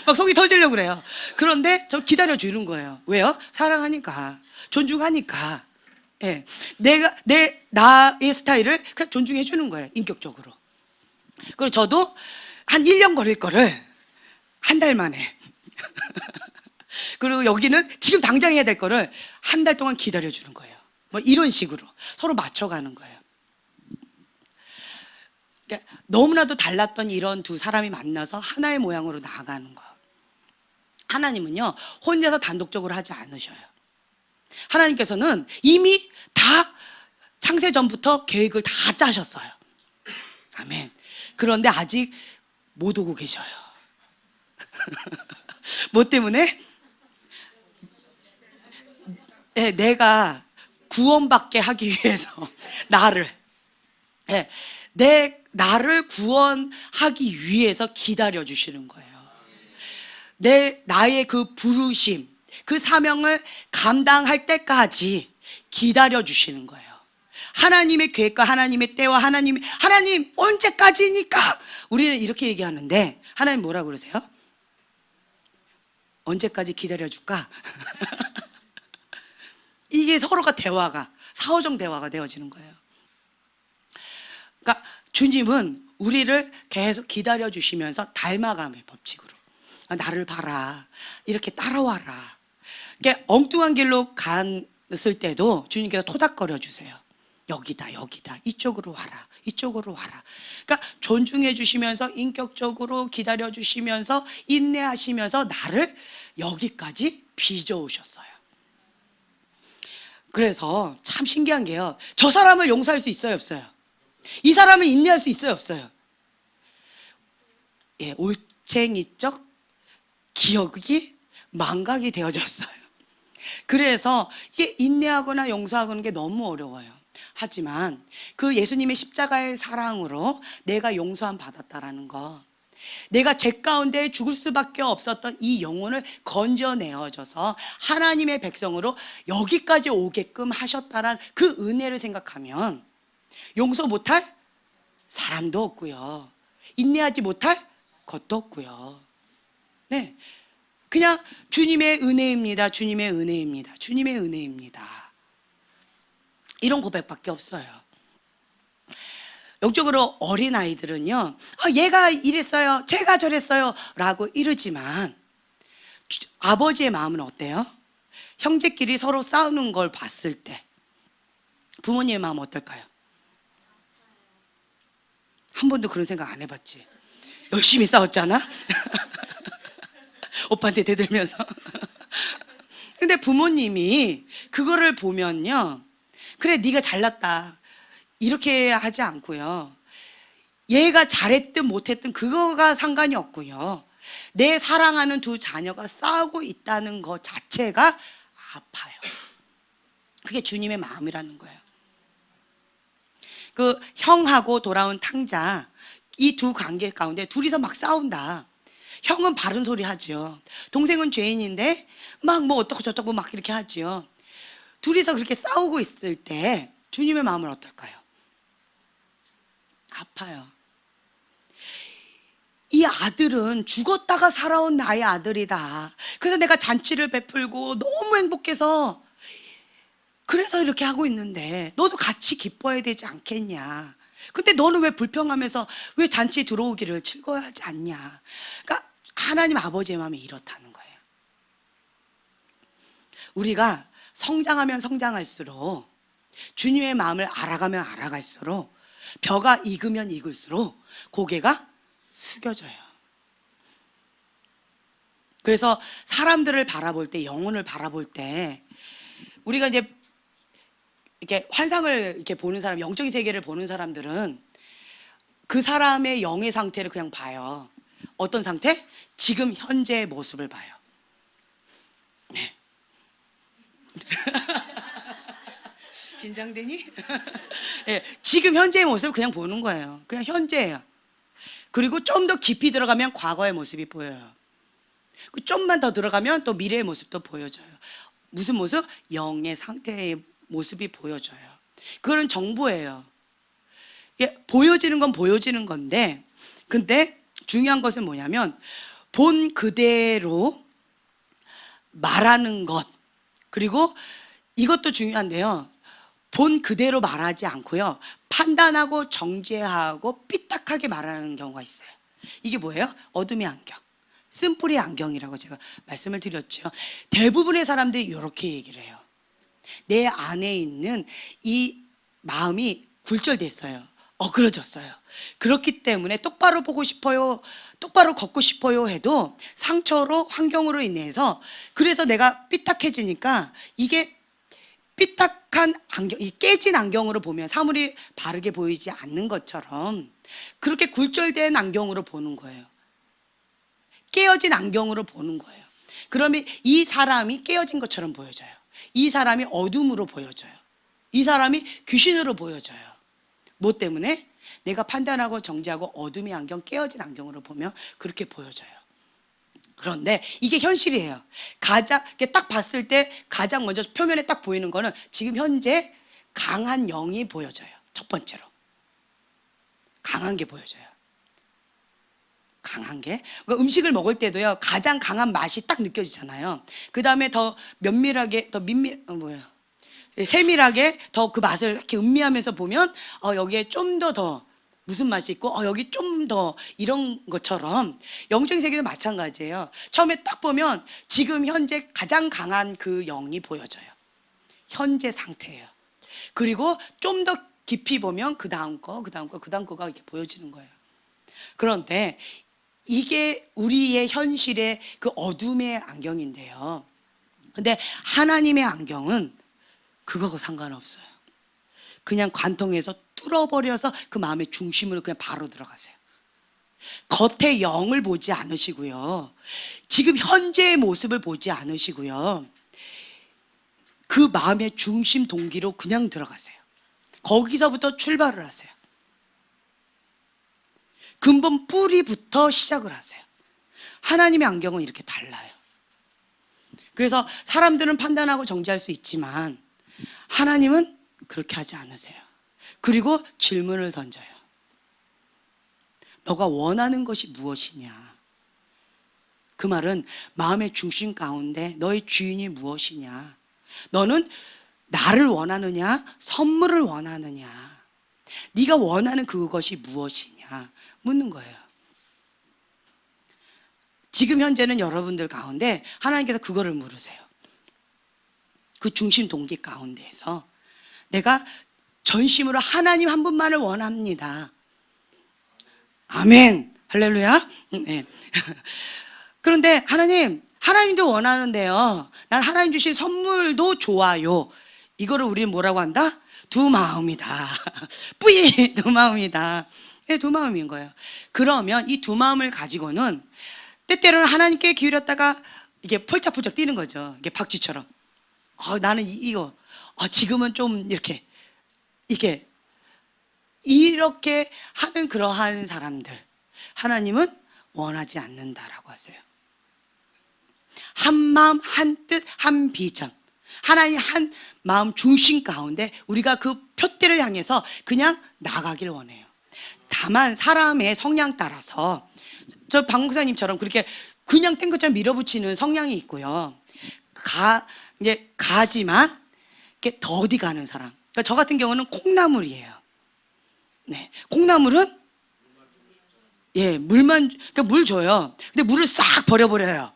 막 속이 터지려고 그래요. 그런데 저 기다려 주는 거예요. 왜요? 사랑하니까, 존중하니까. 예, 나의 스타일을 그냥 존중해 주는 거예요. 인격적으로. 그리고 저도 한 1년 걸릴 거를 한 달 만에. 그리고 여기는 지금 당장 해야 될 거를 한 달 동안 기다려 주는 거예요. 뭐 이런 식으로 서로 맞춰가는 거예요. 그러니까 너무나도 달랐던 이런 두 사람이 만나서 하나의 모양으로 나아가는 거. 하나님은요, 혼자서 단독적으로 하지 않으셔요. 하나님께서는 이미 다 창세 전부터 계획을 다 짜셨어요. 아멘. 그런데 아직 못 오고 계셔요. 뭐 때문에? 네, 내가 구원받게 하기 위해서 나를 구원하기 위해서 기다려 주시는 거예요. 나의 그 부르심, 그 사명을 감당할 때까지 기다려 주시는 거예요. 하나님의 계획과 하나님의 때와 하나님 언제까지니까 우리는 이렇게 얘기하는데, 하나님 뭐라 그러세요? 언제까지 기다려 줄까? 이게 서로가 사후적 대화가 되어지는 거예요. 그러니까 주님은 우리를 계속 기다려 주시면서 닮아감의 법칙으로, 나를 봐라, 이렇게 따라와라. 그러니까 엉뚱한 길로 갔을 때도 주님께서 토닥거려 주세요. 여기다, 이쪽으로 와라. 그러니까 존중해 주시면서, 인격적으로 기다려 주시면서, 인내하시면서 나를 여기까지 빚어오셨어요. 그래서 참 신기한 게요, 저 사람을 용서할 수 있어요, 없어요? 이 사람을 인내할 수 있어요, 없어요? 예, 올챙이적 기억이 망각이 되어졌어요. 그래서 이게 인내하거나 용서하는 게 너무 어려워요. 하지만 그 예수님의 십자가의 사랑으로 내가 용서함 받았다라는 거, 내가 죄 가운데 죽을 수밖에 없었던 이 영혼을 건져내어줘서 하나님의 백성으로 여기까지 오게끔 하셨다란 그 은혜를 생각하면 용서 못할 사람도 없고요, 인내하지 못할 것도 없고요. 네, 그냥 주님의 은혜입니다. 이런 고백밖에 없어요. 영적으로 어린아이들은요, 얘가 이랬어요, 제가 저랬어요 라고 이러지만 아버지의 마음은 어때요? 형제끼리 서로 싸우는 걸 봤을 때 부모님의 마음은 어떨까요? 한 번도 그런 생각 안 해봤지? 열심히 싸웠잖아? 오빠한테 대들면서. 그런데 부모님이 그거를 보면요, 그래 네가 잘났다 이렇게 하지 않고요, 얘가 잘했든 못했든 그거가 상관이 없고요, 내 사랑하는 두 자녀가 싸우고 있다는 것 자체가 아파요. 그게 주님의 마음이라는 거예요. 그 형하고 돌아온 탕자, 이 두 관계 가운데 둘이서 막 싸운다. 형은 바른 소리 하지요. 동생은 죄인인데 막 뭐 어떻고 저쩌고 막 이렇게 하지요. 둘이서 그렇게 싸우고 있을 때 주님의 마음은 어떨까요? 아파요. 이 아들은 죽었다가 살아온 나의 아들이다. 그래서 내가 잔치를 베풀고 너무 행복해서 그래서 이렇게 하고 있는데 너도 같이 기뻐해야 되지 않겠냐. 근데 너는 왜 불평하면서 왜 잔치에 들어오기를 즐거워하지 않냐. 그러니까 하나님 아버지의 마음이 이렇다는 거예요. 우리가 성장하면 성장할수록, 주님의 마음을 알아가면 알아갈수록, 벼가 익으면 익을수록 고개가 숙여져요. 그래서 사람들을 바라볼 때, 영혼을 바라볼 때, 우리가 이제 이렇게 환상을 이렇게 보는 사람, 영적인 세계를 보는 사람들은 그 사람의 영의 상태를 그냥 봐요. 어떤 상태? 지금 현재의 모습을 봐요. 네. 긴장되니? 네, 지금 현재의 모습을 그냥 보는 거예요. 그냥 현재예요. 그리고 좀 더 깊이 들어가면 과거의 모습이 보여요. 좀만 더 들어가면 또 미래의 모습도 보여져요. 무슨 모습? 영의 상태의 모습이 보여져요. 그거는 정보예요. 보여지는 건 보여지는 건데, 근데 중요한 것은 뭐냐면 본 그대로 말하는 것, 그리고 이것도 중요한데요, 본 그대로 말하지 않고요, 판단하고 정죄하고 삐딱하게 말하는 경우가 있어요. 이게 뭐예요? 어둠의 안경, 쓴뿌리 안경이라고 제가 말씀을 드렸죠. 대부분의 사람들이 이렇게 얘기를 해요. 내 안에 있는 이 마음이 굴절됐어요. 어그러졌어요. 그렇기 때문에 똑바로 보고 싶어요, 똑바로 걷고 싶어요 해도 상처로, 환경으로 인해서, 그래서 내가 삐딱해지니까, 이게 삐딱한 안경, 이 깨진 안경으로 보면 사물이 바르게 보이지 않는 것처럼 그렇게 굴절된 안경으로 보는 거예요. 깨어진 안경으로 보는 거예요. 그러면 이 사람이 깨어진 것처럼 보여져요. 이 사람이 어둠으로 보여져요. 이 사람이 귀신으로 보여져요. 뭐 때문에? 내가 판단하고 정죄하고 어둠의 안경, 깨어진 안경으로 보면 그렇게 보여져요. 그런데 이게 현실이에요. 가장 딱 봤을 때 가장 먼저 표면에 딱 보이는 거는 지금 현재 강한 영이 보여져요. 첫 번째로 강한 게 보여져요. 강한 게, 그러니까 음식을 먹을 때도요, 가장 강한 맛이 딱 느껴지잖아요. 그 다음에 더 면밀하게, 더 세밀하게 더 그 맛을 이렇게 음미하면서 보면 여기에 좀 더 무슨 맛이 있고, 여기 좀 더 이런 것처럼 영적인 세계도 마찬가지예요. 처음에 딱 보면 지금 현재 가장 강한 그 영이 보여져요. 현재 상태예요. 그리고 좀 더 깊이 보면 그 다음 거가 이렇게 보여지는 거예요. 그런데 이게 우리의 현실의 그 어둠의 안경인데요, 근데 하나님의 안경은 그거하고 상관없어요. 그냥 관통해서 뚫어버려서 그 마음의 중심으로 그냥 바로 들어가세요. 겉의 영을 보지 않으시고요, 지금 현재의 모습을 보지 않으시고요, 그 마음의 중심 동기로 그냥 들어가세요. 거기서부터 출발을 하세요. 근본 뿌리부터 시작을 하세요. 하나님의 안경은 이렇게 달라요. 그래서 사람들은 판단하고 정죄할 수 있지만 하나님은 그렇게 하지 않으세요. 그리고 질문을 던져요. 너가 원하는 것이 무엇이냐? 그 말은 마음의 중심 가운데 너의 주인이 무엇이냐? 너는 나를 원하느냐? 선물을 원하느냐? 네가 원하는 그것이 무엇이냐? 묻는 거예요. 지금 현재는 여러분들 가운데 하나님께서 그거를 물으세요. 그 중심 동기 가운데에서 내가 전심으로 하나님 한 분만을 원합니다. 아멘. 할렐루야. 네. 그런데 하나님 하나님도 원하는데요. 난 하나님 주신 선물도 좋아요. 이거를 우리는 뭐라고 한다? 두 마음이다. 뿌이! 두 마음이다. 네, 두 마음인 거예요. 그러면 이 두 마음을 가지고는 때때로는 하나님께 기울였다가 이게 펄짝펄짝 뛰는 거죠. 이게 박쥐처럼. 나는 이거. 지금은 좀 이렇게 하는 그러한 사람들. 하나님은 원하지 않는다라고 하세요. 한 마음, 한 뜻, 한 비전. 하나님 한 마음 중심 가운데 우리가 그 표대를 향해서 그냥 나가길 원해요. 다만 사람의 성향 따라서 저 박 목사님처럼 그렇게 그냥 땡 것처럼 밀어붙이는 성향이 있고요. 이제 가지만 이렇게 더디 가는 사람. 그러니까 저 같은 경우는 콩나물이에요. 네, 콩나물은 그러니까 물 줘요. 근데 물을 싹 버려버려요.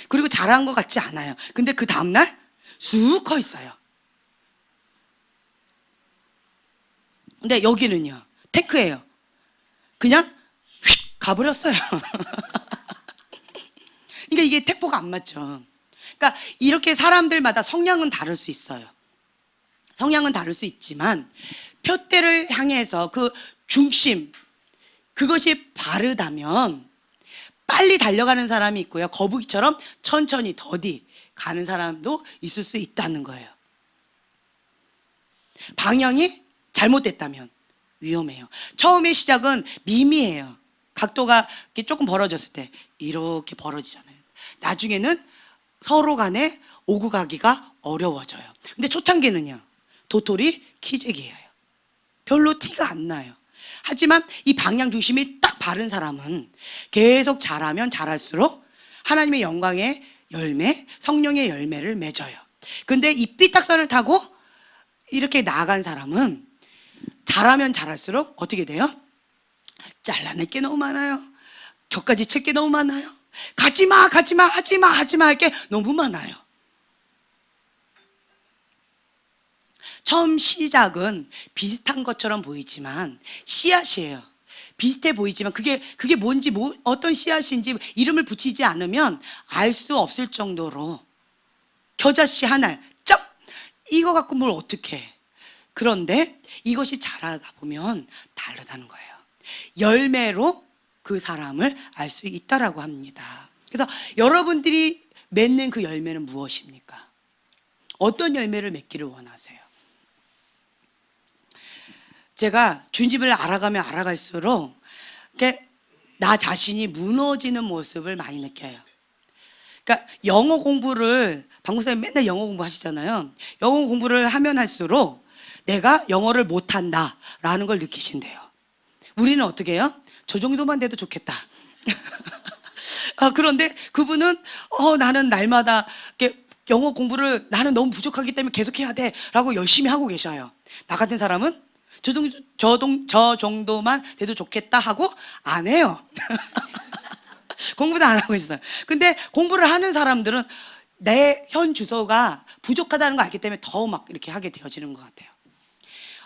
그리고 자란 것 같지 않아요. 근데 그 다음날 쑥 커 있어요. 근데 여기는요, 탱크예요. 그냥 휙 가버렸어요. 그러니까 이게 템포가 안 맞죠. 그러니까 이렇게 사람들마다 성향은 다를 수 있어요. 성향은 다를 수 있지만 표대를 향해서 그 중심, 그것이 바르다면 빨리 달려가는 사람이 있고요. 거북이처럼 천천히 더디 가는 사람도 있을 수 있다는 거예요. 방향이 잘못됐다면 위험해요. 처음의 시작은 미미해요. 각도가 이렇게 조금 벌어졌을 때 이렇게 벌어지잖아요. 나중에는 서로 간에 오고 가기가 어려워져요. 근데 초창기는요, 도토리 키재기예요. 별로 티가 안 나요. 하지만 이 방향 중심이 딱 바른 사람은 계속 자라면 자랄수록 하나님의 영광의 열매, 성령의 열매를 맺어요. 근데 이 삐딱선을 타고 이렇게 나아간 사람은 자라면 자랄수록 어떻게 돼요? 잘라낼 게 너무 많아요. 격가지 칠 게 너무 많아요. 가지마, 가지마, 하지마, 하지마 할 게 너무 많아요. 처음 시작은 비슷한 것처럼 보이지만 씨앗이에요. 비슷해 보이지만 그게 뭔지 어떤 씨앗인지 이름을 붙이지 않으면 알 수 없을 정도로 겨자씨 하나 쩍 이거 갖고 뭘 어떻게 해. 그런데 이것이 자라다 보면 다르다는 거예요. 열매로 그 사람을 알 수 있다라고 합니다. 그래서 여러분들이 맺는 그 열매는 무엇입니까? 어떤 열매를 맺기를 원하세요? 제가 주님을 알아가면 알아갈수록 나 자신이 무너지는 모습을 많이 느껴요. 그러니까 영어 공부를 박 목사님 맨날 영어 공부하시잖아요. 영어 공부를 하면 할수록 내가 영어를 못한다라는 걸 느끼신대요. 우리는 어떻게 해요? 저 정도만 돼도 좋겠다. 그런데 그분은 나는 날마다 영어 공부를 나는 너무 부족하기 때문에 계속해야 돼 라고 열심히 하고 계셔요. 나 같은 사람은 저 정도만 돼도 좋겠다 하고 안 해요. 공부도 안 하고 있어요. 근데 공부를 하는 사람들은 내 현 주소가 부족하다는 걸 알기 때문에 더 막 이렇게 하게 되어지는 것 같아요.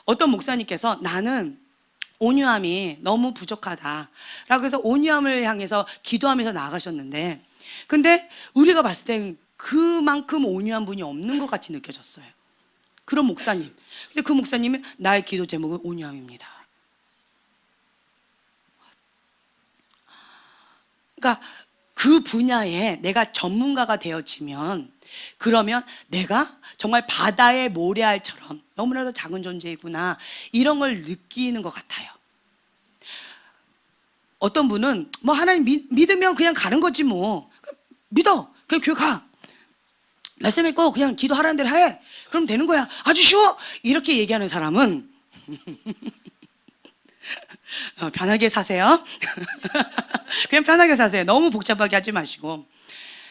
어떤 목사님께서 나는 온유함이 너무 부족하다라고 해서 온유함을 향해서 기도하면서 나아가셨는데, 근데 우리가 봤을 땐 그만큼 온유한 분이 없는 것 같이 느껴졌어요. 그런 목사님. 근데 그 목사님은 나의 기도 제목은 온유함입니다. 그러니까 그 분야에 내가 전문가가 되어지면, 그러면 내가 정말 바다의 모래알처럼 너무나도 작은 존재이구나 이런 걸 느끼는 것 같아요. 어떤 분은 뭐 하나님 믿으면 그냥 가는 거지 뭐, 믿어 그냥 교회 가, 말씀 읽고 그냥 기도하라는 대로 해, 그럼 되는 거야, 아주 쉬워, 이렇게 얘기하는 사람은 편하게 사세요. 그냥 편하게 사세요. 너무 복잡하게 하지 마시고.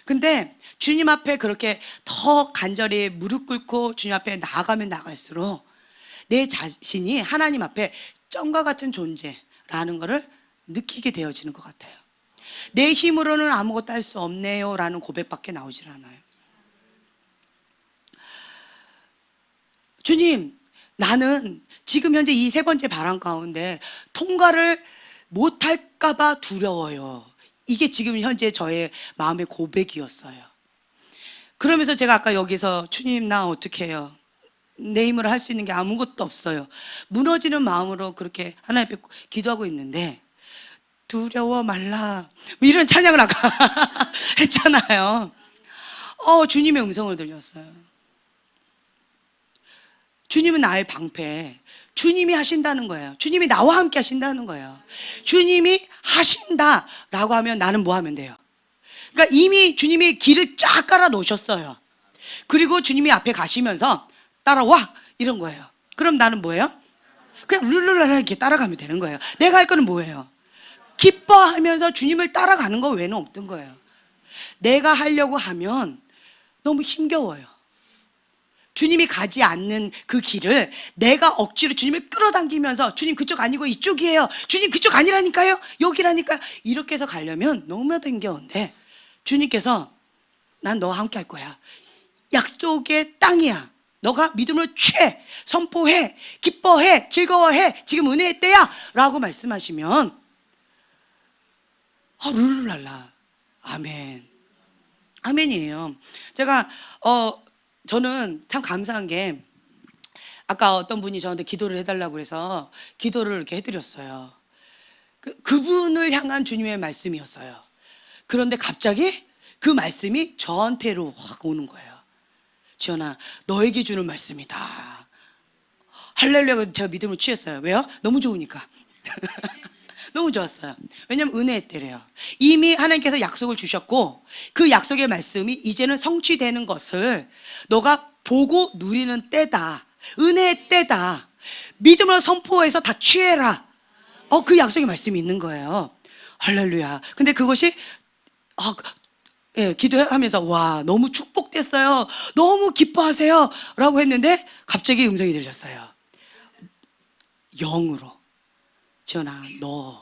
근데 주님 앞에 그렇게 더 간절히 무릎 꿇고 주님 앞에 나아가면 나갈수록 내 자신이 하나님 앞에 쩡과 같은 존재라는 것을 느끼게 되어지는 것 같아요. 내 힘으로는 아무것도 할 수 없네요 라는 고백밖에 나오질 않아요. 주님, 나는 지금 현재 이 세 번째 바람 가운데 통과를 못할까 봐 두려워요. 이게 지금 현재 저의 마음의 고백이었어요. 그러면서 제가 아까 여기서 주님 나 어떻게 해요? 내 힘으로 할 수 있는 게 아무것도 없어요. 무너지는 마음으로 그렇게 하나님 앞에 기도하고 있는데 두려워 말라 뭐 이런 찬양을 아까 했잖아요. 주님의 음성을 들렸어요. 주님은 나의 방패. 주님이 하신다는 거예요. 주님이 나와 함께 하신다는 거예요. 주님이 하신다라고 하면 나는 뭐 하면 돼요? 그러니까 이미 주님이 길을 쫙 깔아 놓으셨어요. 그리고 주님이 앞에 가시면서 따라와 이런 거예요. 그럼 나는 뭐예요? 그냥 룰루랄라 이렇게 따라가면 되는 거예요. 내가 할 거는 뭐예요? 기뻐하면서 주님을 따라가는 거 외에는 없던 거예요. 내가 하려고 하면 너무 힘겨워요. 주님이 가지 않는 그 길을 내가 억지로 주님을 끌어당기면서 주님 그쪽 아니고 이쪽이에요. 주님 그쪽 아니라니까요. 여기라니까. 이렇게 해서 가려면 너무나도 힘겨운데 주님께서 난 너와 함께 할 거야. 약속의 땅이야. 너가 믿음으로 취해, 선포해, 기뻐해, 즐거워해. 지금 은혜의 때야 라고 말씀하시면 룰루랄라. 아멘. 아멘이에요. 제가 저는 참 감사한 게 아까 어떤 분이 저한테 기도를 해달라고 해서 기도를 이렇게 해드렸어요. 그분을 향한 주님의 말씀이었어요. 그런데 갑자기 그 말씀이 저한테로 확 오는 거예요. 지연아, 너에게 주는 말씀이다. 할렐루야. 제가 믿음을 취했어요. 왜요? 너무 좋으니까. 너무 좋았어요. 왜냐하면 은혜의 때래요. 이미 하나님께서 약속을 주셨고 그 약속의 말씀이 이제는 성취되는 것을 너가 보고 누리는 때다. 은혜의 때다. 믿음으로 선포해서 다 취해라. 그 약속의 말씀이 있는 거예요. 할렐루야. 근데 그것이 기도하면서 와 너무 축복됐어요. 너무 기뻐하세요 라고 했는데 갑자기 음성이 들렸어요. 영으로. 지연아 너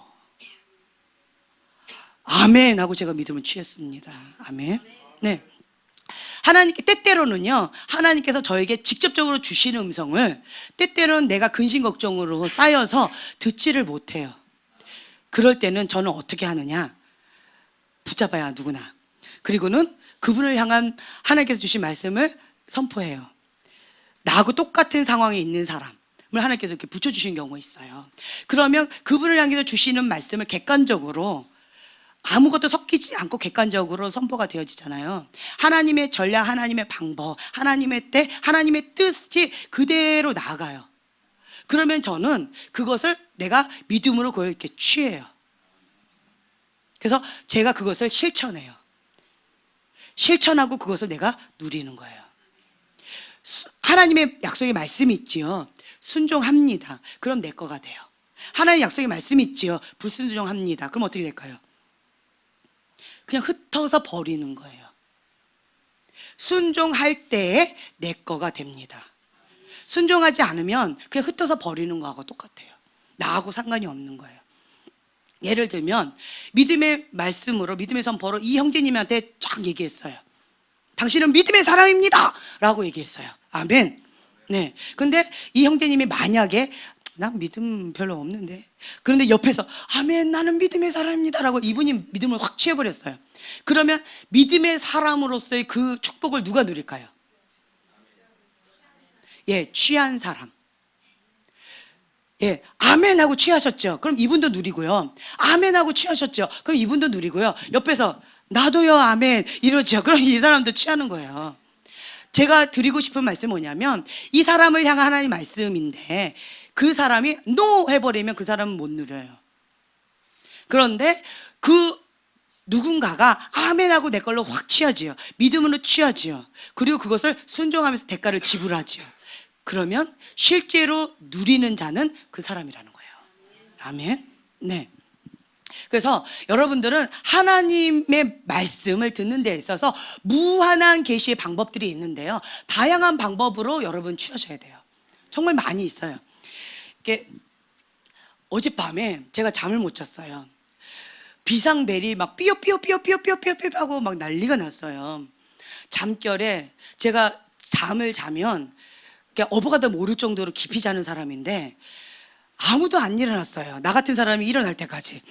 아멘 하고 제가 믿음을 취했습니다. 아멘. 네. 하나님께 때때로는요 하나님께서 저에게 직접적으로 주시는 음성을 때때로는 내가 근심 걱정으로 쌓여서 듣지를 못해요. 그럴 때는 저는 어떻게 하느냐, 붙잡아야 누구나. 그리고는 그분을 향한 하나님께서 주신 말씀을 선포해요. 나하고 똑같은 상황에 있는 사람 하나님께서 이렇게 붙여주신 경우가 있어요. 그러면 그분을 향해서 주시는 말씀을 객관적으로 아무것도 섞이지 않고 객관적으로 선포가 되어지잖아요. 하나님의 전략, 하나님의 방법, 하나님의 때, 하나님의 뜻이 그대로 나아가요. 그러면 저는 그것을 내가 믿음으로 그걸 이렇게 취해요. 그래서 제가 그것을 실천해요. 실천하고 그것을 내가 누리는 거예요. 하나님의 약속의 말씀이 있지요. 순종합니다. 그럼 내 거가 돼요. 하나님의 약속의 말씀이 있지요. 불순종합니다. 그럼 어떻게 될까요? 그냥 흩어서 버리는 거예요. 순종할 때에 내 거가 됩니다. 순종하지 않으면 그냥 흩어서 버리는 거하고 똑같아요. 나하고 상관이 없는 거예요. 예를 들면 믿음의 말씀으로, 믿음의 선포로 이 형제님한테 쫙 얘기했어요. 당신은 믿음의 사람입니다 라고 얘기했어요. 아멘. 네. 근데 이 형제님이 만약에 난 믿음 별로 없는데, 그런데 옆에서 아멘 나는 믿음의 사람입니다 라고 이분이 믿음을 확 취해버렸어요. 그러면 믿음의 사람으로서의 그 축복을 누가 누릴까요? 취한 사람. 아멘 하고 취하셨죠. 그럼 이분도 누리고요. 아멘 하고 취하셨죠. 그럼 이분도 누리고요. 옆에서 나도요 아멘 이러죠. 그럼 이 사람도 취하는 거예요. 제가 드리고 싶은 말씀은 뭐냐면 이 사람을 향한 하나님의 말씀인데 그 사람이 노 해버리면 그 사람은 못 누려요. 그런데 그 누군가가 아멘하고 내 걸로 확 취하지요. 믿음으로 취하지요. 그리고 그것을 순종하면서 대가를 지불하지요. 그러면 실제로 누리는 자는 그 사람이라는 거예요. 아멘. 네. 그래서 여러분들은 하나님의 말씀을 듣는 데 있어서 무한한 계시의 방법들이 있는데요. 다양한 방법으로 여러분 취하셔야 돼요. 정말 많이 있어요. 이렇게 어젯밤에 제가 잠을 못 잤어요. 비상벨이 막 삐요삐요삐요삐요삐요삐요 하고 막 난리가 났어요. 잠결에 제가 잠을 자면 어버가다 모를 정도로 깊이 자는 사람인데 아무도 안 일어났어요. 나 같은 사람이 일어날 때까지.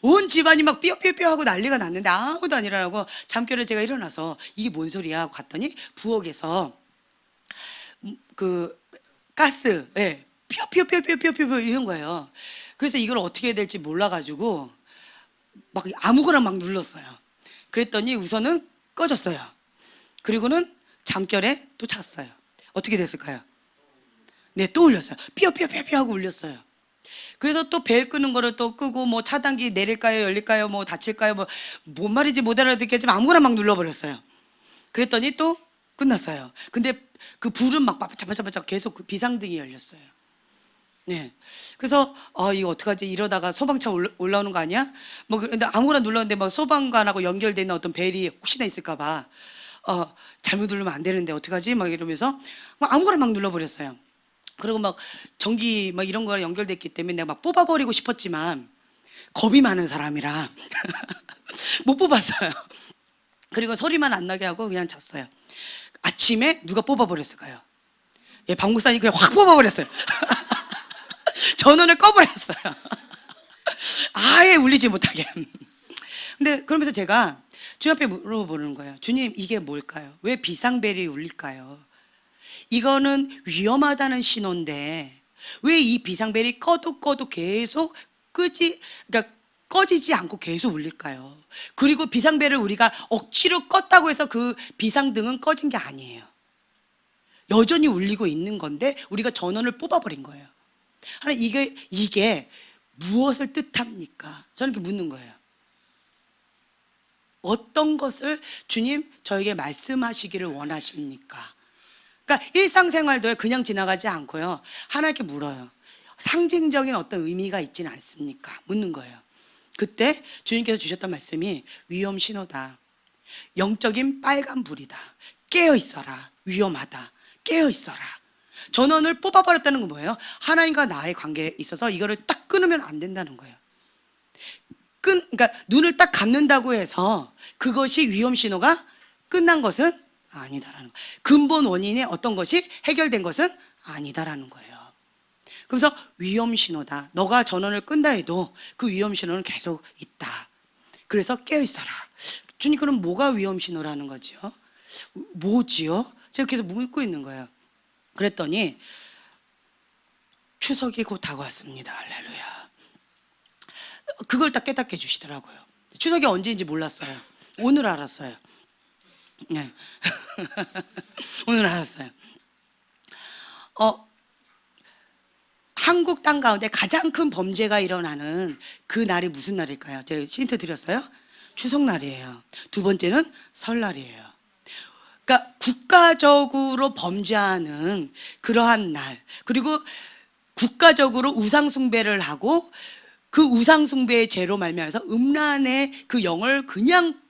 온 집안이 막 삐어삐어삐어 하고 난리가 났는데 아무도 안 일어나고 잠결에 제가 일어나서 이게 뭔 소리야 하고 갔더니 부엌에서 그 가스, 예, 삐어삐어삐어삐어삐어 이런 거예요. 그래서 이걸 어떻게 해야 될지 몰라가지고 막 아무거나 막 눌렀어요. 그랬더니 우선은 꺼졌어요. 그리고는 잠결에 또 잤어요. 어떻게 됐을까요? 네, 또 울렸어요. 삐어삐어삐어 하고 울렸어요. 그래서 또 벨 끄는 거를 또 끄고 뭐 차단기 내릴까요, 열릴까요, 뭐 닫힐까요, 뭐 뭔 말인지 못 알아듣겠지만 아무거나 막 눌러버렸어요. 그랬더니 또 끝났어요. 근데 그 불은 막 바짝바짝 계속 그 비상등이 열렸어요. 네. 그래서 이거 어떡하지? 이러다가 소방차 올라오는 거 아니야? 뭐 근데 아무거나 눌렀는데 뭐 소방관하고 연결되는 어떤 벨이 혹시나 있을까 봐 잘못 누르면 안 되는데 어떡하지? 막 이러면서 막 아무거나 막 눌러버렸어요. 그리고 막 전기 막 이런 거랑 연결됐기 때문에 내가 막 뽑아버리고 싶었지만 겁이 많은 사람이라 못 뽑았어요. 그리고 소리만 안 나게 하고 그냥 잤어요. 아침에 누가 뽑아버렸을까요? 예, 박 목사님 그냥 확 뽑아버렸어요. 전원을 꺼버렸어요. 아예 울리지 못하게. 근데 그러면서 제가 주님 앞에 물어보는 거예요. 주님, 이게 뭘까요? 왜 비상벨이 울릴까요? 이거는 위험하다는 신호인데 왜 이 비상벨이 꺼도 계속 그러니까 꺼지지 않고 계속 울릴까요? 그리고 비상벨을 우리가 억지로 껐다고 해서 그 비상등은 꺼진 게 아니에요. 여전히 울리고 있는 건데 우리가 전원을 뽑아버린 거예요. 하나님, 이게 무엇을 뜻합니까? 저는 이렇게 묻는 거예요. 어떤 것을 주님 저에게 말씀하시기를 원하십니까? 그러니까 일상생활도 그냥 지나가지 않고요. 하나님께 물어요. 상징적인 어떤 의미가 있지는 않습니까? 묻는 거예요. 그때 주님께서 주셨던 말씀이 위험 신호다. 영적인 빨간 불이다. 깨어 있어라. 위험하다. 깨어 있어라. 전원을 뽑아버렸다는 건 뭐예요? 하나님과 나의 관계에 있어서 이거를 딱 끊으면 안 된다는 거예요. 그러니까 눈을 딱 감는다고 해서 그것이 위험 신호가 끝난 것은 아니다라는 거예요. 근본 원인의 어떤 것이 해결된 것은 아니다라는 거예요. 그래서 위험 신호다. 너가 전원을 끈다 해도 그 위험 신호는 계속 있다. 그래서 깨어 있어라. 주님, 그럼 뭐가 위험 신호라는 거지요? 뭐지요? 제가 계속 묻고 있는 거예요. 그랬더니 추석이 곧 다가왔습니다. 할렐루야. 그걸 딱 깨닫게 해주시더라고요. 추석이 언제인지 몰랐어요. 오늘 알았어요. 네. 오늘 알았어요. 한국 땅 가운데 가장 큰 범죄가 일어나는 그 날이 무슨 날일까요? 제가 힌트 드렸어요. 추석날이에요. 두 번째는 설날이에요. 그러니까 국가적으로 범죄하는 그러한 날, 그리고 국가적으로 우상숭배를 하고 그 우상숭배의 죄로 말미암아서 음란의 그 영을 그냥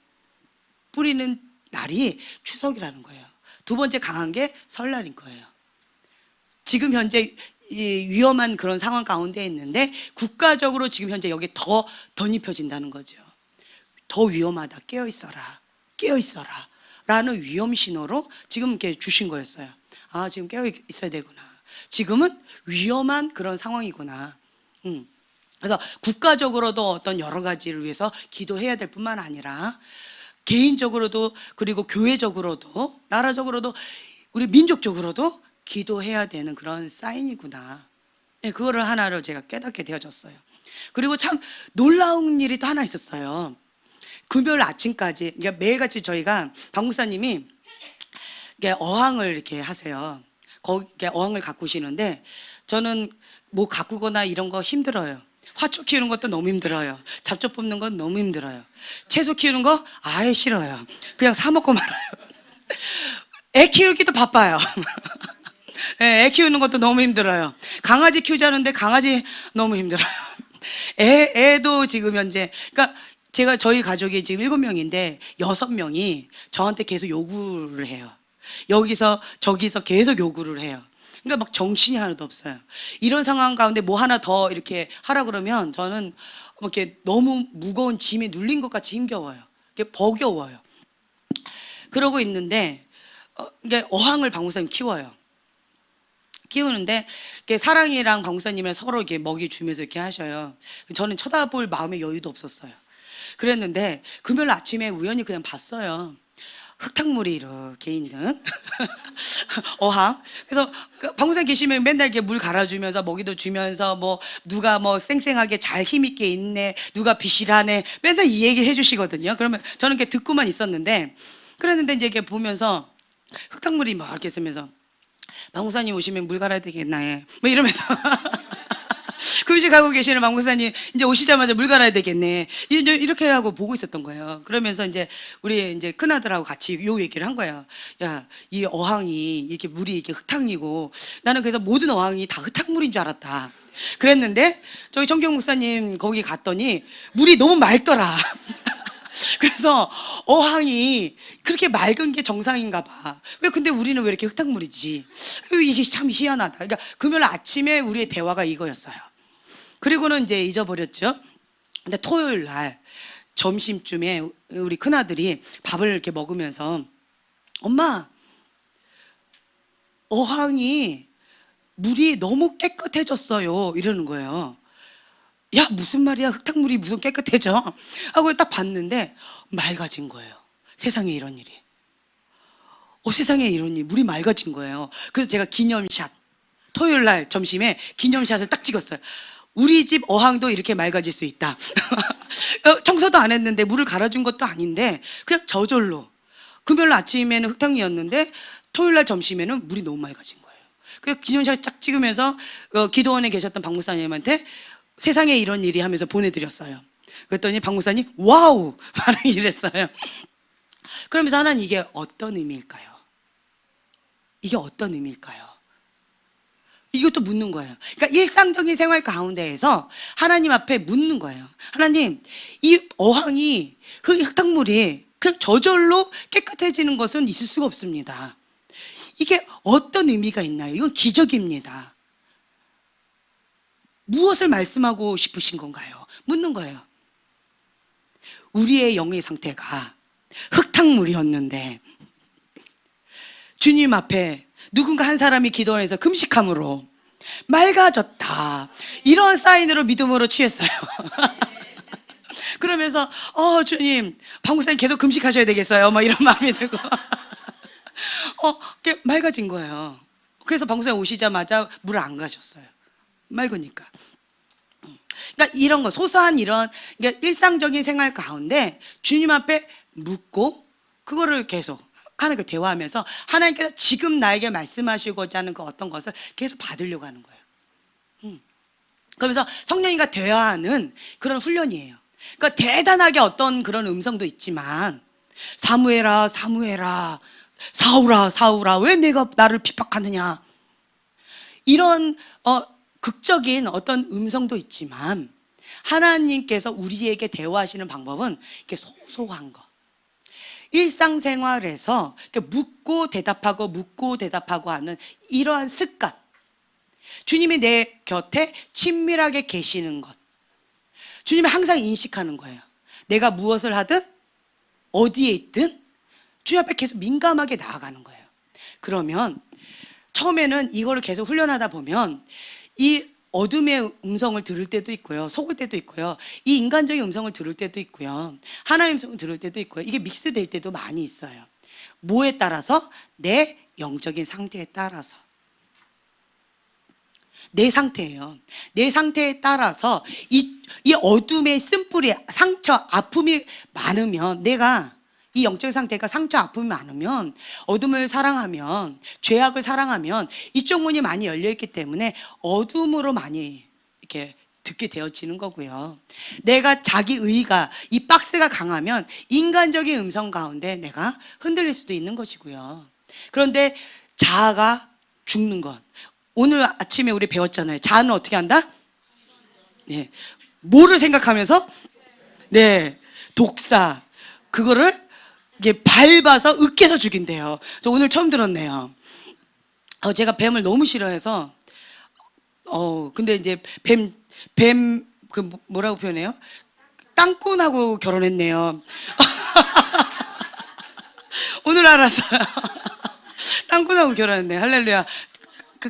뿌리는 날이 추석이라는 거예요. 두 번째 강한 게 설날인 거예요. 지금 현재 위험한 그런 상황 가운데 있는데 국가적으로 지금 현재 여기 더 덧입혀진다는 거죠. 더 위험하다. 깨어 있어라. 깨어 있어라. 라는 위험 신호로 지금 이렇게 주신 거였어요. 아, 지금 깨어 있어야 되구나. 지금은 위험한 그런 상황이구나. 그래서 국가적으로도 어떤 여러 가지를 위해서 기도해야 될 뿐만 아니라 개인적으로도, 그리고 교회적으로도, 나라적으로도, 우리 민족적으로도 기도해야 되는 그런 사인이구나. 네, 그거를 하나로 제가 깨닫게 되어졌어요. 그리고 참 놀라운 일이 또 하나 있었어요. 금요일 아침까지, 그러니까 매일같이 저희가 박 목사님이 어항을 이렇게 하세요. 거기 어항을 가꾸시는데 저는 뭐 가꾸거나 이런 거 힘들어요. 화초 키우는 것도 너무 힘들어요. 잡초 뽑는 건 너무 힘들어요. 채소 키우는 거 아예 싫어요. 그냥 사 먹고 말아요. 애 키우기도 바빠요. 애 키우는 것도 너무 힘들어요. 강아지 키우자는데 강아지 너무 힘들어요. 애도 지금 현재, 그러니까 제가 저희 가족이 지금 7명인데 6명이 저한테 계속 요구를 해요. 여기서 저기서 계속 요구를 해요. 그러니까 막 정신이 하나도 없어요. 이런 상황 가운데 뭐 하나 더 이렇게 하라 그러면 저는 이렇게 너무 무거운 짐에 눌린 것 같이 힘겨워요. 이게 버겨워요. 그러고 있는데 이게 어항을 박 목사님 키워요. 키우는데 이렇게 사랑이랑 방사님이랑 서로 이렇게 먹이 주면서 이렇게 하셔요. 저는 쳐다볼 마음의 여유도 없었어요. 그랬는데 금요일 아침에 우연히 그냥 봤어요. 흙탕물이 이렇게 있는 어항. 그래서 그 방구산 계시면 맨날 이렇게 물 갈아주면서 먹이도 주면서 뭐 누가 뭐 쌩쌩하게 잘 힘있게 있네, 누가 비실하네, 맨날 이 얘기를 해주시거든요. 그러면 저는 이렇게 듣고만 있었는데, 그랬는데 이제 이렇게 보면서 흙탕물이 막 이렇게 있으면서 방구사님 오시면 물 갈아야 되겠나 해. 뭐 이러면서 금식하고 계시는 방구사님 이제 오시자마자 물 갈아야 되겠네. 이제 이렇게 하고 보고 있었던 거예요. 그러면서 이제 우리 이제 큰아들하고 같이 요 얘기를 한 거예요. 야, 이 어항이 이렇게 물이 이렇게 흙탕이고 나는 그래서 모든 어항이 다 흙탕물인 줄 알았다. 그랬는데 저희 정경 목사님 거기 갔더니 물이 너무 맑더라. 그래서 어항이 그렇게 맑은 게 정상인가 봐. 왜 근데 우리는 왜 이렇게 흙탕물이지? 이게 참 희한하다. 그러니까 금요일 아침에 우리의 대화가 이거였어요. 그리고는 이제 잊어버렸죠. 근데 토요일 날 점심쯤에 우리 큰아들이 밥을 이렇게 먹으면서 엄마, 어항이 물이 너무 깨끗해졌어요. 이러는 거예요. 야, 무슨 말이야? 흙탕물이 무슨 깨끗해져? 하고 딱 봤는데 맑아진 거예요. 세상에 이런 일이. 세상에 이런 일이. 물이 맑아진 거예요. 그래서 제가 기념샷, 토요일 날 점심에 기념샷을 딱 찍었어요. 우리 집 어항도 이렇게 맑아질 수 있다. 청소도 안 했는데 물을 갈아준 것도 아닌데 그냥 저절로. 금요일 아침에는 흙탕이었는데 토요일 날 점심에는 물이 너무 맑아진 거예요. 그래서 기념샷 딱 찍으면서 기도원에 계셨던 박 목사님한테 세상에 이런 일이 하면서 보내드렸어요. 그랬더니 박 목사님 와우 반응이 이랬어요. 그러면서 하나님 이게 어떤 의미일까요? 이게 어떤 의미일까요? 이것도 묻는 거예요. 그러니까 일상적인 생활 가운데에서 하나님 앞에 묻는 거예요. 하나님, 이 어항이 흙탕물이 그냥 저절로 깨끗해지는 것은 있을 수가 없습니다. 이게 어떤 의미가 있나요? 이건 기적입니다. 무엇을 말씀하고 싶으신 건가요? 묻는 거예요. 우리의 영의 상태가 흙탕물이었는데 주님 앞에 누군가 한 사람이 기도해서 금식함으로 맑아졌다. 이런 사인으로 믿음으로 취했어요. 그러면서 주님, 방구사님 계속 금식하셔야 되겠어요. 뭐 이런 마음이 들고 맑아진 거예요. 그래서 방구사님 오시자마자 물을 안 가셨어요. 맑으니까. 그러니까 이런 거 소소한 이런 그러니까 일상적인 생활 가운데 주님 앞에 묻고 그거를 계속 하나님과 대화하면서 하나님께서 지금 나에게 말씀하시고자 하는 그 어떤 것을 계속 받으려고 하는 거예요. 그러면서 성령님과 대화하는 그런 훈련이에요. 그러니까 대단하게 어떤 그런 음성도 있지만 사무엘아 사무엘아 사울아 사울아 왜 내가 나를 핍박하느냐 이런 극적인 어떤 음성도 있지만 하나님께서 우리에게 대화하시는 방법은 이렇게 소소한 거. 일상생활에서 묻고 대답하고 하는 이러한 습관. 주님이 내 곁에 친밀하게 계시는 것. 주님이 항상 인식하는 거예요. 내가 무엇을 하든 어디에 있든 주님 앞에 계속 민감하게 나아가는 거예요. 그러면 처음에는 이거를 계속 훈련하다 보면 이 어둠의 음성을 들을 때도 있고요. 속을 때도 있고요. 이 인간적인 음성을 들을 때도 있고요. 하나님의 음성을 들을 때도 있고요. 이게 믹스될 때도 많이 있어요. 뭐에 따라서? 내 영적인 상태에 따라서. 내 상태예요. 내 상태에 따라서 이 어둠의 쓴뿌리, 상처, 아픔이 많으면 내가 이 영적인 상태가 상처, 아픔이 많으면 어둠을 사랑하면 죄악을 사랑하면 이쪽 문이 많이 열려있기 때문에 어둠으로 많이 이렇게 듣게 되어지는 거고요. 내가 자기 의가 이 박스가 강하면 인간적인 음성 가운데 내가 흔들릴 수도 있는 것이고요. 그런데 자아가 죽는 것. 오늘 아침에 우리 배웠잖아요. 자아는 어떻게 한다? 네. 뭐를 생각하면서? 네. 독사. 그거를 이게 밟아서 으깨서 죽인대요. 저 오늘 처음 들었네요. 제가 뱀을 너무 싫어해서 근데 이제 뱀 그 뭐라고 표현해요? 땅꾼하고 결혼했네요. 오늘 알았어요. 땅꾼하고 결혼했네. 할렐루야.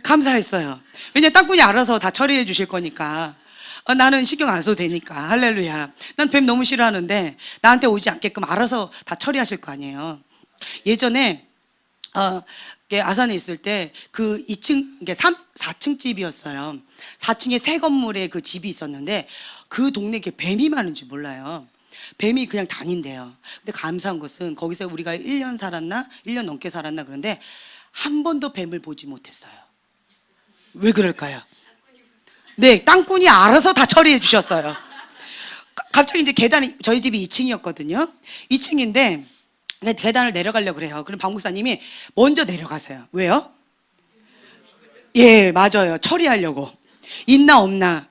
감사했어요. 왜냐면 땅꾼이 알아서 다 처리해 주실 거니까. 나는 신경 안 써도 되니까. 할렐루야. 난 뱀 너무 싫어하는데 나한테 오지 않게끔 알아서 다 처리하실 거 아니에요. 예전에 아산에 있을 때 그 2층, 4층 집이었어요. 4층에 새 건물에 그 집이 있었는데 그 동네에 뱀이 많은지 몰라요. 뱀이 그냥 다닌대요. 근데 감사한 것은 거기서 우리가 1년 살았나? 1년 넘게 살았나? 그런데 한 번도 뱀을 보지 못했어요. 왜 그럴까요? 네, 땅꾼이 알아서 다 처리해 주셨어요. 갑자기 이제 계단이, 저희 집이 2층이었거든요. 2층인데 계단을 내려가려고 그래요. 그럼 박 목사님이 먼저 내려가세요. 왜요? 예, 맞아요. 처리하려고. 있나 없나.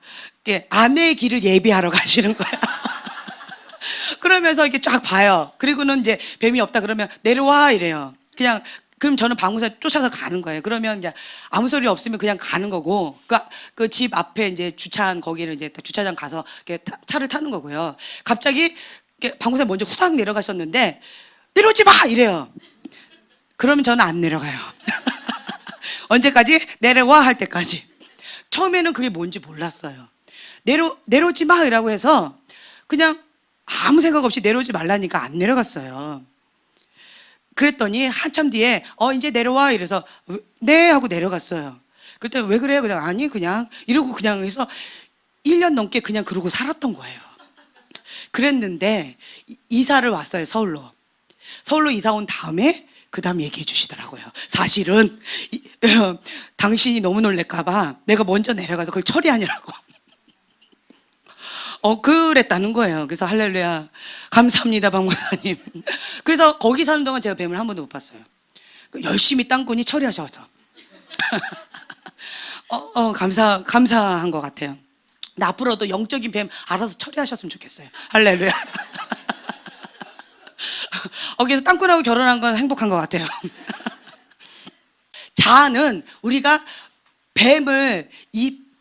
아내의 길을 예비하러 가시는 거야. 그러면서 이렇게 쫙 봐요. 그리고는 이제 뱀이 없다 그러면 내려와 이래요. 그럼 저는 방구사 쫓아서 가는 거예요. 그러면 이제 아무 소리 없으면 그냥 가는 거고, 그 집 앞에 이제 주차한 거기를 이제 주차장 가서 차를 타는 거고요. 갑자기 방구사 먼저 후딱 내려가셨는데 내려오지 마 이래요. 그러면 저는 안 내려가요. 언제까지? 내려와 할 때까지. 처음에는 그게 뭔지 몰랐어요. 내려오지 마 이라고 해서 그냥 아무 생각 없이 내려오지 말라니까 안 내려갔어요. 그랬더니 한참 뒤에 이제 내려와 이래서 네 하고 내려갔어요. 그랬더니 왜 그래요? 그냥 아니 그냥 이러고 그냥 해서 1년 넘게 그냥 그러고 살았던 거예요. 그랬는데 이사를 왔어요. 서울로 이사 온 다음에 그 다음 얘기해 주시더라고요. 사실은 당신이 너무 놀랄까 봐 내가 먼저 내려가서 그걸 처리하느라고 그랬다는 거예요. 그래서 할렐루야 감사합니다 박 목사님. 그래서 거기 사는 동안 제가 뱀을 한 번도 못 봤어요. 열심히 땅꾼이 처리하셔서 감사한 것 같아요. 근데 앞으로도 영적인 뱀 알아서 처리하셨으면 좋겠어요. 할렐루야. 그래서 땅꾼하고 결혼한 건 행복한 것 같아요. 자아는 우리가 뱀을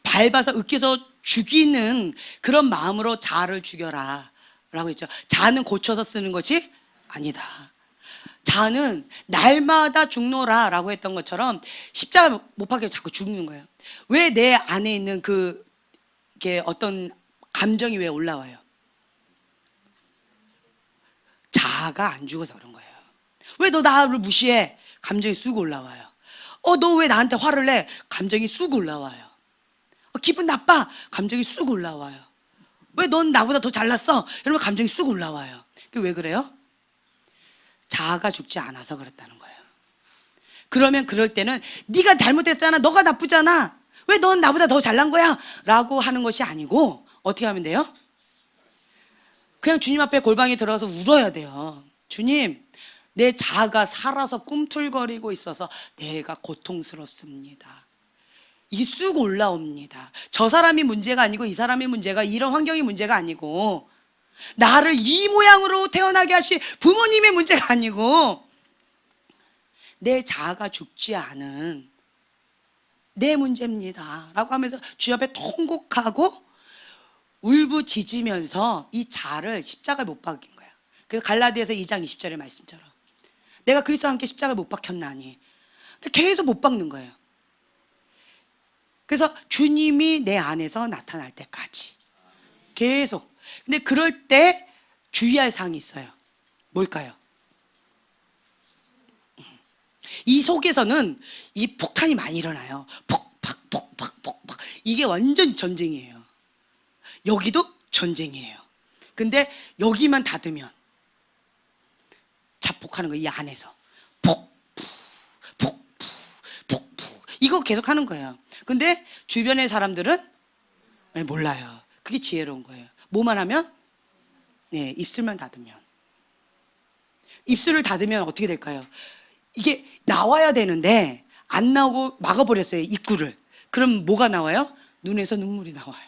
밟아서 으깨서 죽이는 그런 마음으로 자아를 죽여라 라고 했죠. 자아는 고쳐서 쓰는 것이 아니다. 자아는 날마다 죽노라 라고 했던 것처럼 십자가 못 박혀 자꾸 죽는 거예요. 왜 내 안에 있는 이게 어떤 감정이 왜 올라와요? 자아가 안 죽어서 그런 거예요. 왜 너 나를 무시해? 감정이 쑥 올라와요. 너 왜 나한테 화를 내? 감정이 쑥 올라와요. 기분 나빠? 감정이 쑥 올라와요. 왜 넌 나보다 더 잘났어? 이러면 감정이 쑥 올라와요. 왜 그래요? 자아가 죽지 않아서 그렇다는 거예요. 그러면 그럴 때는 네가 잘못했잖아. 너가 나쁘잖아. 왜 넌 나보다 더 잘난 거야? 라고 하는 것이 아니고 어떻게 하면 돼요? 그냥 주님 앞에 골방에 들어가서 울어야 돼요. 주님, 내 자아가 살아서 꿈틀거리고 있어서 내가 고통스럽습니다. 이게 쑥 올라옵니다. 저 사람이 문제가 아니고 이 사람이 문제가, 이런 환경이 문제가 아니고 나를 이 모양으로 태어나게 하신 부모님의 문제가 아니고 내 자아가 죽지 않은 내 문제입니다 라고 하면서 주님 앞에 통곡하고 울부짖으면서 이 자아를 십자가에 못 박인 거예요. 그래서 갈라디아서 2장 20절의 말씀처럼 내가 그리스도와 함께 십자가에 못 박혔나니 계속 못 박는 거예요. 그래서 주님이 내 안에서 나타날 때까지 계속. 근데 그럴 때 주의할 사항이 있어요. 뭘까요? 이 속에서는 이 폭탄이 많이 일어나요. 폭팍 폭팍 폭팍. 이게 완전 전쟁이에요. 여기도 전쟁이에요. 근데 여기만 닫으면 자폭하는 거예요. 이 안에서 폭푸 폭푸 폭푸 이거 계속 하는 거예요. 근데 주변의 사람들은 몰라요. 그게 지혜로운 거예요. 뭐만 하면? 네, 입술만 닫으면. 입술을 닫으면 어떻게 될까요? 이게 나와야 되는데 안 나오고 막아버렸어요. 입구를. 그럼 뭐가 나와요? 눈에서 눈물이 나와요.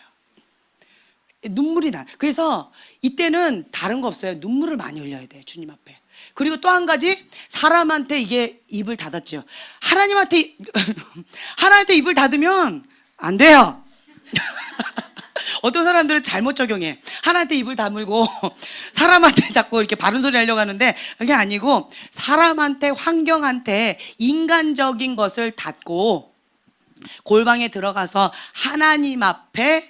눈물이 나. 그래서 이때는 다른 거 없어요. 눈물을 많이 흘려야 돼요. 주님 앞에. 그리고 또 한 가지, 사람한테 이게 입을 닫았죠. 하나님한테 입을 닫으면 안 돼요. 어떤 사람들은 잘못 적용해. 하나한테 입을 다물고 사람한테 자꾸 이렇게 바른 소리 하려고 하는데 그게 아니고, 사람한테, 환경한테 인간적인 것을 닫고 골방에 들어가서 하나님 앞에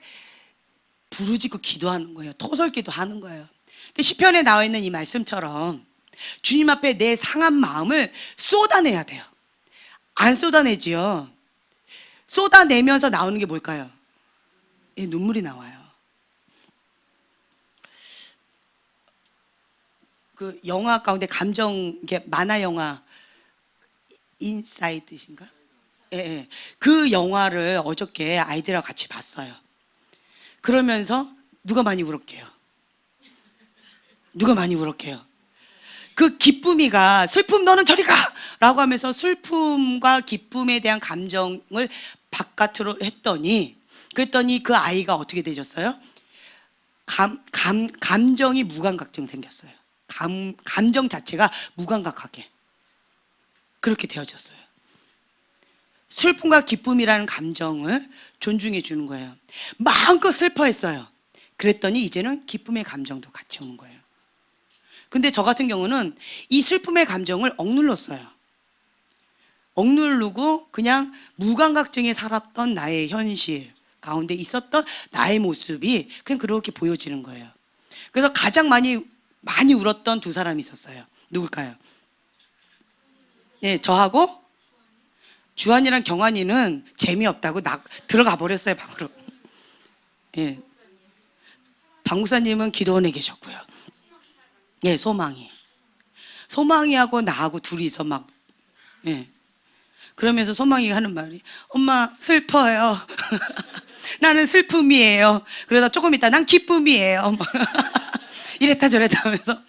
부르짖고 기도하는 거예요. 토설기도 하는 거예요. 시편에 나와 있는 이 말씀처럼 주님 앞에 내 상한 마음을 쏟아내야 돼요. 안 쏟아내지요. 쏟아내면서 나오는 게 뭘까요? 예, 눈물이 나와요. 그 영화 가운데 감정, 이게 만화 영화 인사이드신가? 예, 예. 그 영화를 어저께 아이들하고 같이 봤어요. 그러면서 누가 많이 울었게요? 누가 많이 울었게요? 그 기쁨이가 슬픔 너는 저리 가! 라고 하면서 슬픔과 기쁨에 대한 감정을 바깥으로 그랬더니 그 아이가 어떻게 되셨어요? 감정이 무감각증 생겼어요. 감정 자체가 무감각하게 그렇게 되어졌어요. 슬픔과 기쁨이라는 감정을 존중해 주는 거예요. 마음껏 슬퍼했어요. 그랬더니 이제는 기쁨의 감정도 같이 오는 거예요. 근데 저 같은 경우는 이 슬픔의 감정을 억눌렀어요. 억누르고 그냥 무감각증에 살았던 나의 현실 가운데 있었던 나의 모습이 그냥 그렇게 보여지는 거예요. 그래서 가장 많이 울었던 두 사람이 있었어요. 누굴까요? 네, 저하고 주한이랑 경환이는 재미없다고 들어가 버렸어요, 방으로. 예. 방구사님은 기도원에 계셨고요. 예, 소망이하고 나하고 둘이서 막, 예. 그러면서 소망이가 하는 말이, 엄마, 슬퍼요. 나는 슬픔이에요. 그러다 조금 있다, 난 기쁨이에요. 이랬다 저랬다 하면서,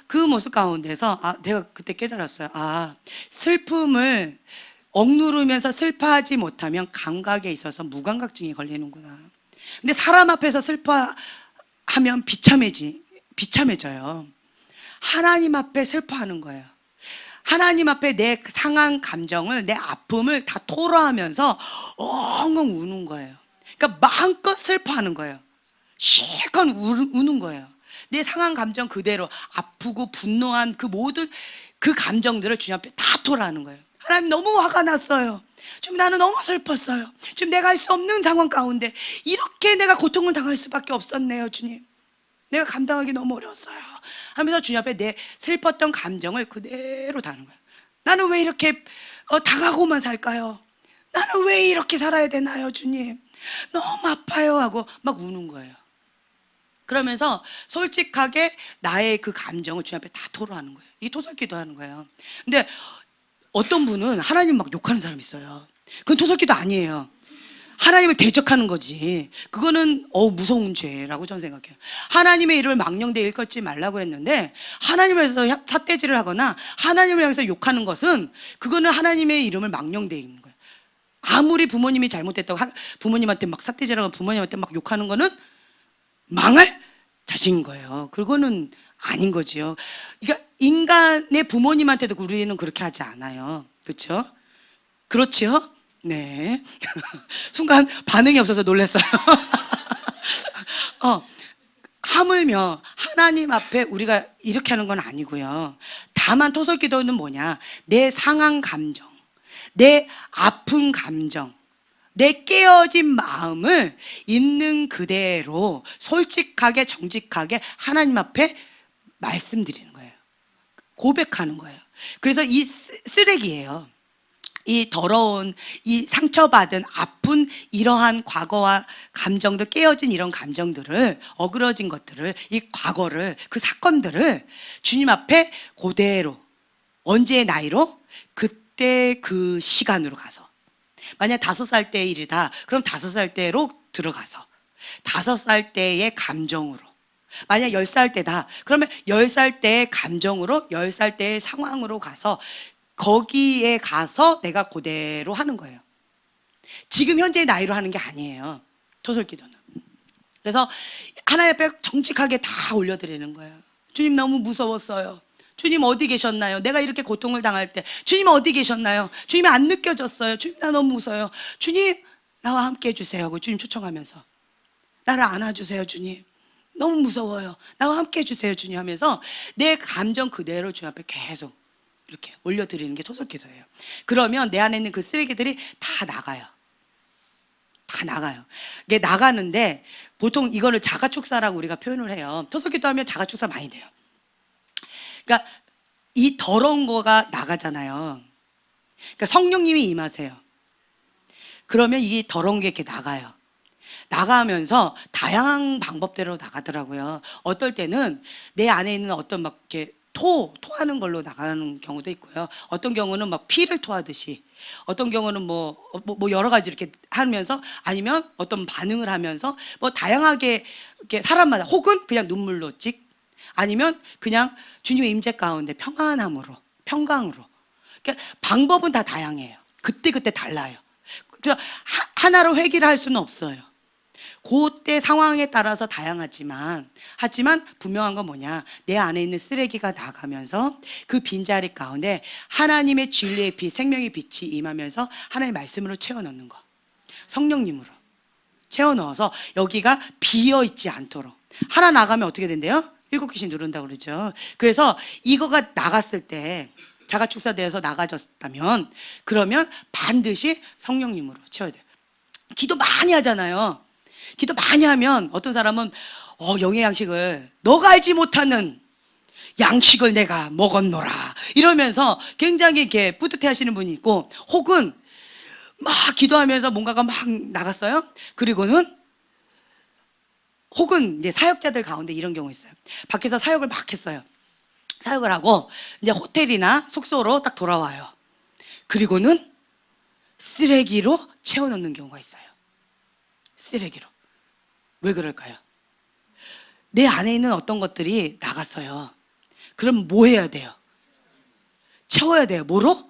그 모습 가운데서, 내가 그때 깨달았어요. 슬픔을 억누르면서 슬퍼하지 못하면 감각에 있어서 무감각증이 걸리는구나. 근데 사람 앞에서 슬퍼하면 비참해져요. 하나님 앞에 슬퍼하는 거예요. 하나님 앞에 내 상한 감정을, 내 아픔을 다 토로하면서 엉엉 우는 거예요. 그러니까 마음껏 슬퍼하는 거예요. 실컷 우는 거예요. 내 상한 감정 그대로 아프고 분노한 그 모든 그 감정들을 주님 앞에 다 토로하는 거예요. 하나님, 너무 화가 났어요. 지금 나는 너무 슬펐어요. 지금 내가 할 수 없는 상황 가운데 이렇게 내가 고통을 당할 수밖에 없었네요, 주님. 내가 감당하기 너무 어려웠어요 하면서 주님 앞에 내 슬펐던 감정을 그대로 다는 거예요. 나는 왜 이렇게 당하고만 살까요? 나는 왜 이렇게 살아야 되나요, 주님? 너무 아파요 하고 막 우는 거예요. 그러면서 솔직하게 나의 그 감정을 주님 앞에 다 토로하는 거예요. 이 토설기도 하는 거예요. 근데 어떤 분은 하나님 막 욕하는 사람이 있어요. 그건 토설기도 아니에요. 하나님을 대적하는 거지. 그거는 무서운 죄라고 저는 생각해요. 하나님의 이름을 망령되이 일컫지 말라고 했는데, 하나님을 향해서 삿대질을 하거나 하나님을 향해서 욕하는 것은, 그거는 하나님의 이름을 망령되이 있는 거예요. 아무리 부모님이 잘못했다고 부모님한테 막 삿대질하고 부모님한테 막 욕하는 거는 망할 자식인 거예요. 그거는 아닌 거지요. 그러니까 인간의 부모님한테도 우리는 그렇게 하지 않아요. 그렇죠? 그렇지요? 네. 순간 반응이 없어서 놀랐어요. 하물며 하나님 앞에 우리가 이렇게 하는 건 아니고요. 다만 토설기도는 뭐냐? 내 상한 감정, 내 아픈 감정, 내 깨어진 마음을 있는 그대로 솔직하게 정직하게 하나님 앞에 말씀드리는 거예요. 고백하는 거예요. 그래서 이 쓰레기예요. 이 더러운, 이 상처받은 아픈 이러한 과거와 감정들, 깨어진 이런 감정들을, 어그러진 것들을, 이 과거를, 그 사건들을 주님 앞에 그대로, 언제의 나이로? 그때 그 시간으로 가서, 만약 5살 때의 일이다, 그럼 5살 때로 들어가서 5살 때의 감정으로, 만약 10살 때다, 그러면 10살 때의 감정으로, 10살 때의 상황으로 가서 거기에 가서 내가 그대로 하는 거예요. 지금 현재의 나이로 하는 게 아니에요, 토설기도는. 그래서 하나님 앞에 정직하게 다 올려드리는 거예요. 주님, 너무 무서웠어요. 주님, 어디 계셨나요? 내가 이렇게 고통을 당할 때 주님 어디 계셨나요? 주님이 안 느껴졌어요. 주님, 나 너무 무서워요. 주님, 나와 함께 해주세요 하고 주님 초청하면서, 나를 안아주세요, 주님. 너무 무서워요. 나와 함께 해주세요, 주님 하면서 내 감정 그대로 주님 앞에 계속 이렇게 올려드리는 게 토속기도예요. 그러면 내 안에 있는 그 쓰레기들이 다 나가요. 다 나가요. 이게 나가는데 보통 이거를 자가축사라고 우리가 표현을 해요. 토속기도 하면 자가축사 많이 돼요. 그러니까 이 더러운 거가 나가잖아요. 그러니까 성령님이 임하세요. 그러면 이 더러운 게 이렇게 나가요. 나가면서 다양한 방법대로 나가더라고요. 어떨 때는 내 안에 있는 어떤 막 이렇게 토하는 걸로 나가는 경우도 있고요. 어떤 경우는 막 피를 토하듯이, 어떤 경우는 뭐 여러 가지 이렇게 하면서, 아니면 어떤 반응을 하면서 뭐 다양하게 이렇게 사람마다, 혹은 그냥 눈물로 찍, 아니면 그냥 주님의 임재 가운데 평안함으로, 평강으로. 그러니까 방법은 다 다양해요. 그때그때 달라요. 그래서 하나로 회귀를 할 수는 없어요. 그때 상황에 따라서 다양하지만, 하지만 분명한 건 뭐냐, 내 안에 있는 쓰레기가 나가면서 그 빈자리 가운데 하나님의 진리의 빛, 생명의 빛이 임하면서 하나님의 말씀으로 채워넣는 거, 성령님으로 채워넣어서 여기가 비어있지 않도록. 하나 나가면 어떻게 된대요? 7 귀신 누른다고 그러죠. 그래서 이거가 나갔을 때, 자가축사되어서 나가졌다면, 그러면 반드시 성령님으로 채워야 돼요. 기도 많이 하잖아요. 기도 많이 하면 어떤 사람은 영의 양식을, 너가 알지 못하는 양식을 내가 먹었노라 이러면서 굉장히 이렇게 뿌듯해 하시는 분이 있고, 혹은 막 기도하면서 뭔가가 막 나갔어요. 그리고는 혹은 이제 사역자들 가운데 이런 경우 있어요. 밖에서 사역을 막 했어요. 사역을 하고 이제 호텔이나 숙소로 딱 돌아와요. 그리고는 쓰레기로 채워넣는 경우가 있어요. 쓰레기로. 왜 그럴까요? 내 안에 있는 어떤 것들이 나갔어요. 그럼 뭐 해야 돼요? 채워야 돼요. 뭐로?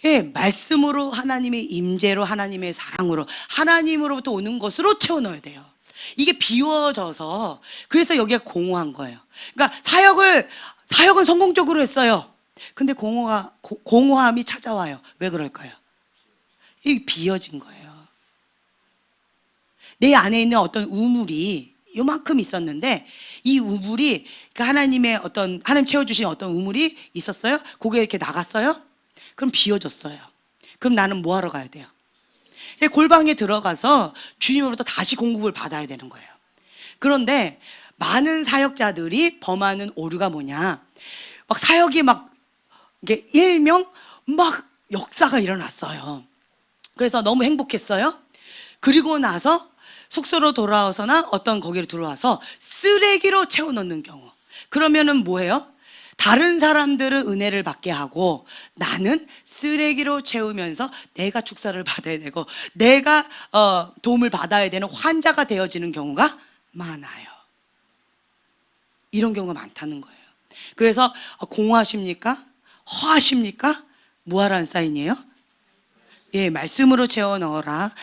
예, 말씀으로, 하나님의 임재로, 하나님의 사랑으로, 하나님으로부터 오는 것으로 채워 넣어야 돼요. 이게 비워져서, 그래서 여기가 공허한 거예요. 그러니까 사역은 성공적으로 했어요. 근데 공허함이 찾아와요. 왜 그럴까요? 이게 비어진 거예요. 내 안에 있는 어떤 우물이 요만큼 있었는데, 이 우물이 하나님의 하나님 채워주신 어떤 우물이 있었어요. 그게 이렇게 나갔어요. 그럼 비워졌어요. 그럼 나는 뭐 하러 가야 돼요? 골방에 들어가서 주님으로부터 다시 공급을 받아야 되는 거예요. 그런데 많은 사역자들이 범하는 오류가 뭐냐, 막 사역이 막 이게 일명 막 역사가 일어났어요. 그래서 너무 행복했어요. 그리고 나서 숙소로 돌아와서나 거기로 들어와서 쓰레기로 채워넣는 경우. 그러면은 뭐예요? 다른 사람들은 은혜를 받게 하고 나는 쓰레기로 채우면서 내가 축사를 받아야 되고 내가 도움을 받아야 되는 환자가 되어지는 경우가 많아요. 이런 경우가 많다는 거예요. 그래서 공허하십니까? 허하십니까? 뭐 하라는 사인이에요? 예, 말씀으로 채워 넣어라.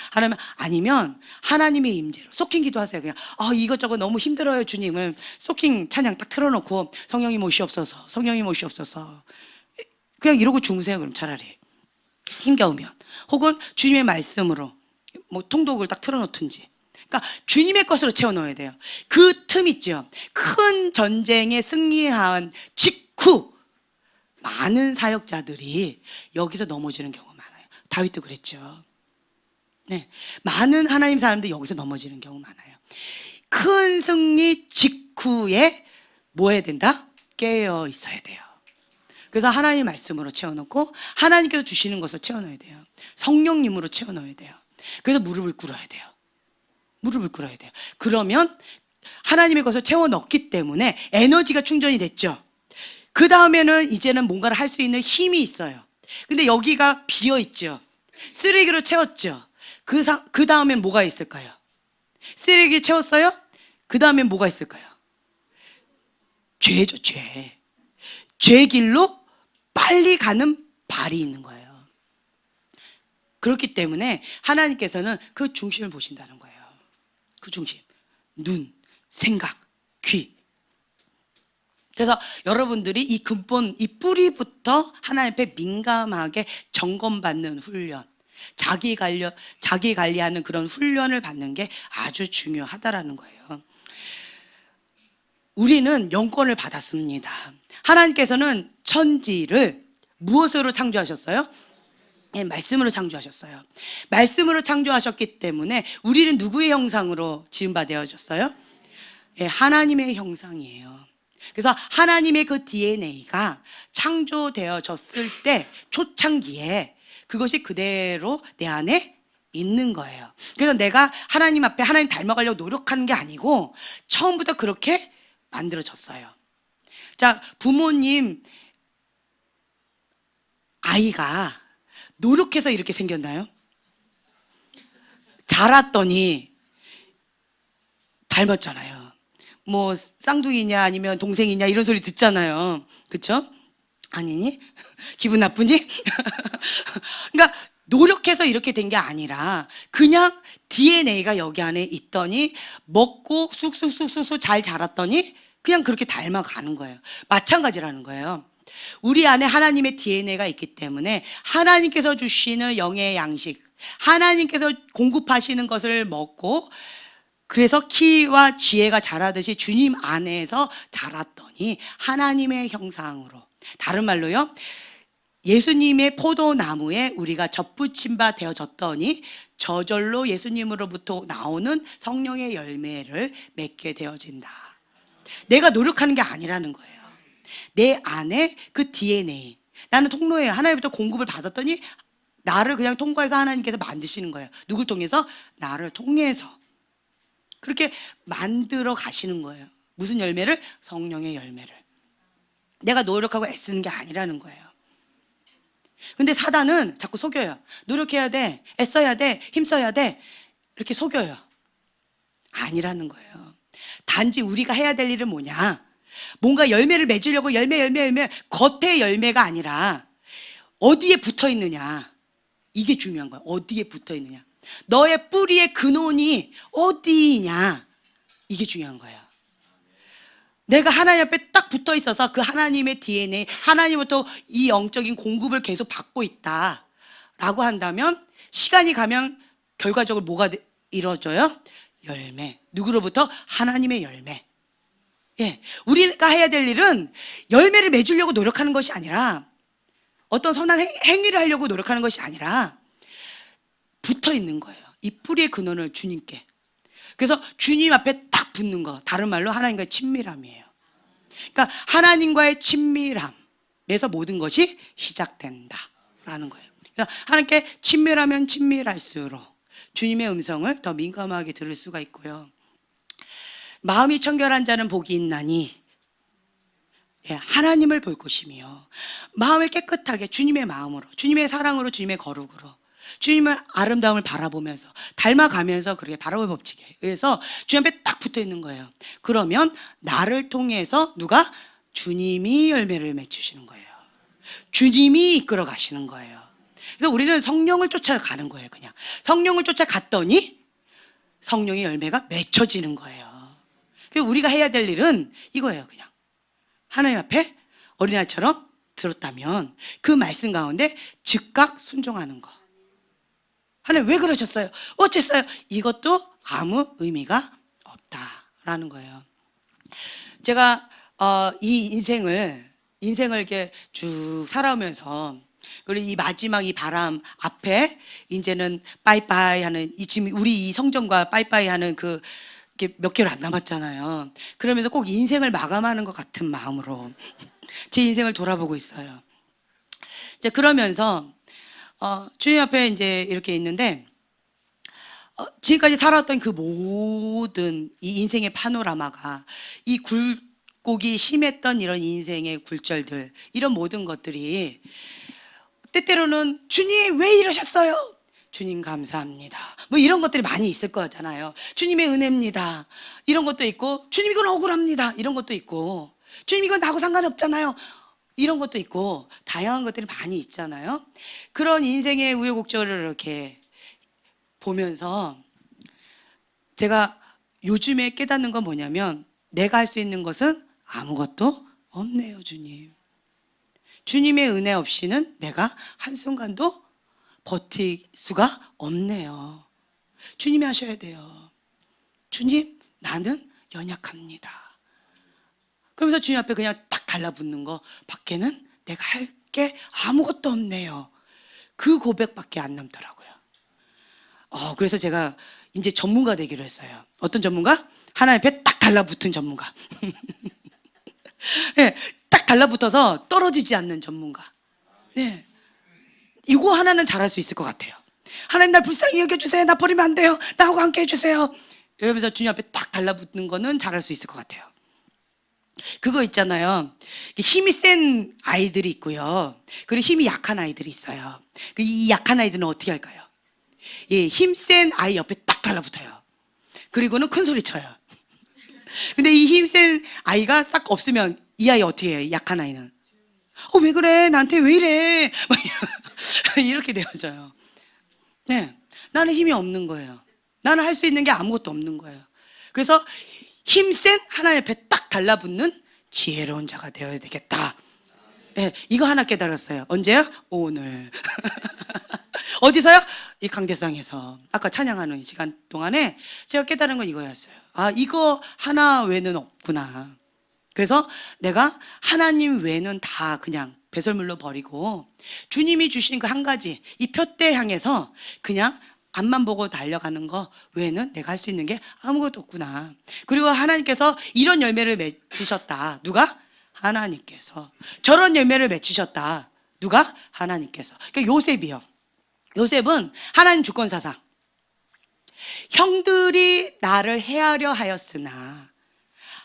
아니면 하나님의 임재로 소킹 기도하세요. 그냥 이것저것 너무 힘들어요 주님은 소킹 찬양 딱 틀어놓고 성령님 오시옵소서, 성령님 오시옵소서, 그냥 이러고 주무세요. 그럼 차라리 힘겨우면. 혹은 주님의 말씀으로 뭐 통독을 딱 틀어놓든지. 그러니까 주님의 것으로 채워 넣어야 돼요. 그 틈 있죠. 큰 전쟁에 승리한 직후 많은 사역자들이 여기서 넘어지는 경우가 많아요. 다윗도 그랬죠. 네, 많은 하나님 사람들이 여기서 넘어지는 경우 많아요. 큰 승리 직후에 뭐 해야 된다? 깨어 있어야 돼요. 그래서 하나님 말씀으로 채워놓고 하나님께서 주시는 것을 채워넣어야 돼요. 성령님으로 채워넣어야 돼요. 그래서 무릎을 꿇어야 돼요. 무릎을 꿇어야 돼요. 그러면 하나님의 것을 채워넣기 때문에 에너지가 충전이 됐죠. 그 다음에는 이제는 뭔가를 할 수 있는 힘이 있어요. 근데 여기가 비어있죠. 쓰레기로 채웠죠. 그 다음엔 뭐가 있을까요? 쓰레기 채웠어요? 그 다음엔 뭐가 있을까요? 죄죠, 죄. 죄 길로 빨리 가는 발이 있는 거예요. 그렇기 때문에 하나님께서는 그 중심을 보신다는 거예요. 그 중심. 눈, 생각, 귀. 그래서 여러분들이 이 근본, 이 뿌리부터 하나님 앞에 민감하게 점검받는 훈련, 자기 관리하는 그런 훈련을 받는 게 아주 중요하다라는 거예요. 우리는 영권을 받았습니다. 하나님께서는 천지를 무엇으로 창조하셨어요? 예, 말씀으로 창조하셨어요. 말씀으로 창조하셨기 때문에 우리는 누구의 형상으로 지음받아졌어요? 예, 하나님의 형상이에요. 그래서 하나님의 그 DNA가 창조되어졌을 때 초창기에 그것이 그대로 내 안에 있는 거예요. 그래서 내가 하나님 앞에 하나님 닮아가려고 노력하는 게 아니고 처음부터 그렇게 만들어졌어요. 자, 부모님 아이가 노력해서 이렇게 생겼나요? 자랐더니 닮았잖아요. 뭐 쌍둥이냐 아니면 동생이냐 이런 소리 듣잖아요. 그렇죠? 아니니? 기분 나쁘니? 그러니까 노력해서 이렇게 된 게 아니라 그냥 DNA가 여기 안에 있더니 먹고 쑥쑥쑥쑥 잘 자랐더니 그냥 그렇게 닮아가는 거예요. 마찬가지라는 거예요. 우리 안에 하나님의 DNA가 있기 때문에 하나님께서 주시는 영의 양식, 하나님께서 공급하시는 것을 먹고 그래서 키와 지혜가 자라듯이 주님 안에서 자랐더니 하나님의 형상으로, 다른 말로요, 예수님의 포도나무에 우리가 접붙임 바 되어졌더니 저절로 예수님으로부터 나오는 성령의 열매를 맺게 되어진다. 내가 노력하는 게 아니라는 거예요. 내 안에 그 DNA, 나는 통로예요. 하나님부터 공급을 받았더니 나를 그냥 통과해서 하나님께서 만드시는 거예요. 누굴 통해서? 나를 통해서 그렇게 만들어 가시는 거예요. 무슨 열매를? 성령의 열매를. 내가 노력하고 애쓰는 게 아니라는 거예요. 근데 사단은 자꾸 속여요. 노력해야 돼, 애써야 돼, 힘써야 돼, 이렇게 속여요. 아니라는 거예요. 단지 우리가 해야 될 일은 뭐냐, 뭔가 열매를 맺으려고 열매 겉에 열매가 아니라 어디에 붙어 있느냐, 이게 중요한 거야. 어디에 붙어 있느냐, 너의 뿌리의 근원이 어디냐, 이게 중요한 거예요. 내가 하나님 앞에 딱 붙어 있어서 그 하나님의 DNA, 하나님부터 이 영적인 공급을 계속 받고 있다라고 한다면 시간이 가면 결과적으로 뭐가 이루어져요? 열매. 누구로부터? 하나님의 열매. 예, 우리가 해야 될 일은 열매를 맺으려고 노력하는 것이 아니라, 어떤 선한 행위를 하려고 노력하는 것이 아니라 붙어 있는 거예요. 이 뿌리의 근원을 주님께. 그래서 주님 앞에 딱 붙는 거, 다른 말로 하나님과의 친밀함이에요. 그러니까 하나님과의 친밀함에서 모든 것이 시작된다라는 거예요. 그래서 하나님께 친밀하면 친밀할수록 주님의 음성을 더 민감하게 들을 수가 있고요. 마음이 청결한 자는 복이 있나니, 예, 하나님을 볼 것이며 마음을 깨끗하게 주님의 마음으로, 주님의 사랑으로, 주님의 거룩으로, 주님의 아름다움을 바라보면서 닮아가면서 그렇게 바라볼 법칙에 의해서 주님 앞에 딱 붙어 있는 거예요. 그러면 나를 통해서 누가? 주님이 열매를 맺으시는 거예요. 주님이 이끌어 가시는 거예요. 그래서 우리는 성령을 쫓아가는 거예요. 그냥 성령을 쫓아갔더니 성령의 열매가 맺혀지는 거예요. 그래서 우리가 해야 될 일은 이거예요. 그냥 하나님 앞에 어린아이처럼 들었다면 그 말씀 가운데 즉각 순종하는 거. 하나님 왜 그러셨어요? 어쨌어요? 이것도 아무 의미가 없다라는 거예요. 제가 이 인생을 이렇게 쭉 살아오면서, 그리고 이 마지막 이 바람 앞에 이제는 빠이빠이 하는, 이 지금 우리 이 성전과 빠이빠이 하는 그 몇 개월 안 남았잖아요. 그러면서 꼭 인생을 마감하는 것 같은 마음으로 제 인생을 돌아보고 있어요. 이제 그러면서 주님 앞에 이제 이렇게 있는데, 지금까지 살았던 그 모든 이 인생의 파노라마가, 이 굴곡이 심했던 이런 인생의 굴절들, 이런 모든 것들이 때때로는 주님 왜 이러셨어요? 주님 감사합니다. 뭐 이런 것들이 많이 있을 거잖아요. 주님의 은혜입니다. 이런 것도 있고, 주님 이건 억울합니다. 이런 것도 있고, 주님 이건 나하고 상관없잖아요. 이런 것도 있고, 다양한 것들이 많이 있잖아요. 그런 인생의 우여곡절을 이렇게 보면서 제가 요즘에 깨닫는 건 뭐냐면, 내가 할 수 있는 것은 아무것도 없네요. 주님의 은혜 없이는 내가 한순간도 버틸 수가 없네요. 주님이 하셔야 돼요. 주님, 나는 연약합니다. 그러면서 주님 앞에 그냥 딱 달라붙는 거, 밖에는 내가 할 게 아무것도 없네요. 그 고백밖에 안 남더라고요. 그래서 제가 이제 전문가 되기로 했어요. 어떤 전문가? 하나님 앞에 딱 달라붙은 전문가. 네, 딱 달라붙어서 떨어지지 않는 전문가. 네. 이거 하나는 잘할 수 있을 것 같아요. 하나님 날 불쌍히 여겨주세요. 나 버리면 안 돼요. 나하고 함께 해주세요. 이러면서 주님 앞에 딱 달라붙는 거는 잘할 수 있을 것 같아요. 그거 있잖아요. 힘이 센 아이들이 있고요. 그리고 힘이 약한 아이들이 있어요. 이 약한 아이들은 어떻게 할까요? 예, 힘 센 아이 옆에 딱 달라붙어요. 그리고는 큰 소리 쳐요. 근데 이 힘 센 아이가 딱 없으면 이 아이 어떻게 해요? 약한 아이는. 왜 그래? 나한테 왜 이래? 이렇게 되어져요. 네, 나는 힘이 없는 거예요. 나는 할 수 있는 게 아무것도 없는 거예요. 그래서 힘센 하나님 옆에 딱 달라붙는 지혜로운 자가 되어야 되겠다. 네, 이거 하나 깨달았어요. 언제요? 오늘. 어디서요? 이 강대상에서. 아까 찬양하는 시간 동안에 제가 깨달은 건 이거였어요. 이거 하나 외에는 없구나. 그래서 내가 하나님 외에는 다 그냥 배설물로 버리고 주님이 주신 그 한 가지, 이 푯대 향해서 그냥 앞만 보고 달려가는 거 외에는 내가 할 수 있는 게 아무것도 없구나. 그리고 하나님께서 이런 열매를 맺으셨다. 누가? 하나님께서. 저런 열매를 맺으셨다. 누가? 하나님께서. 그러니까 요셉이요. 요셉은 하나님 주권사상. 형들이 나를 해하려 하였으나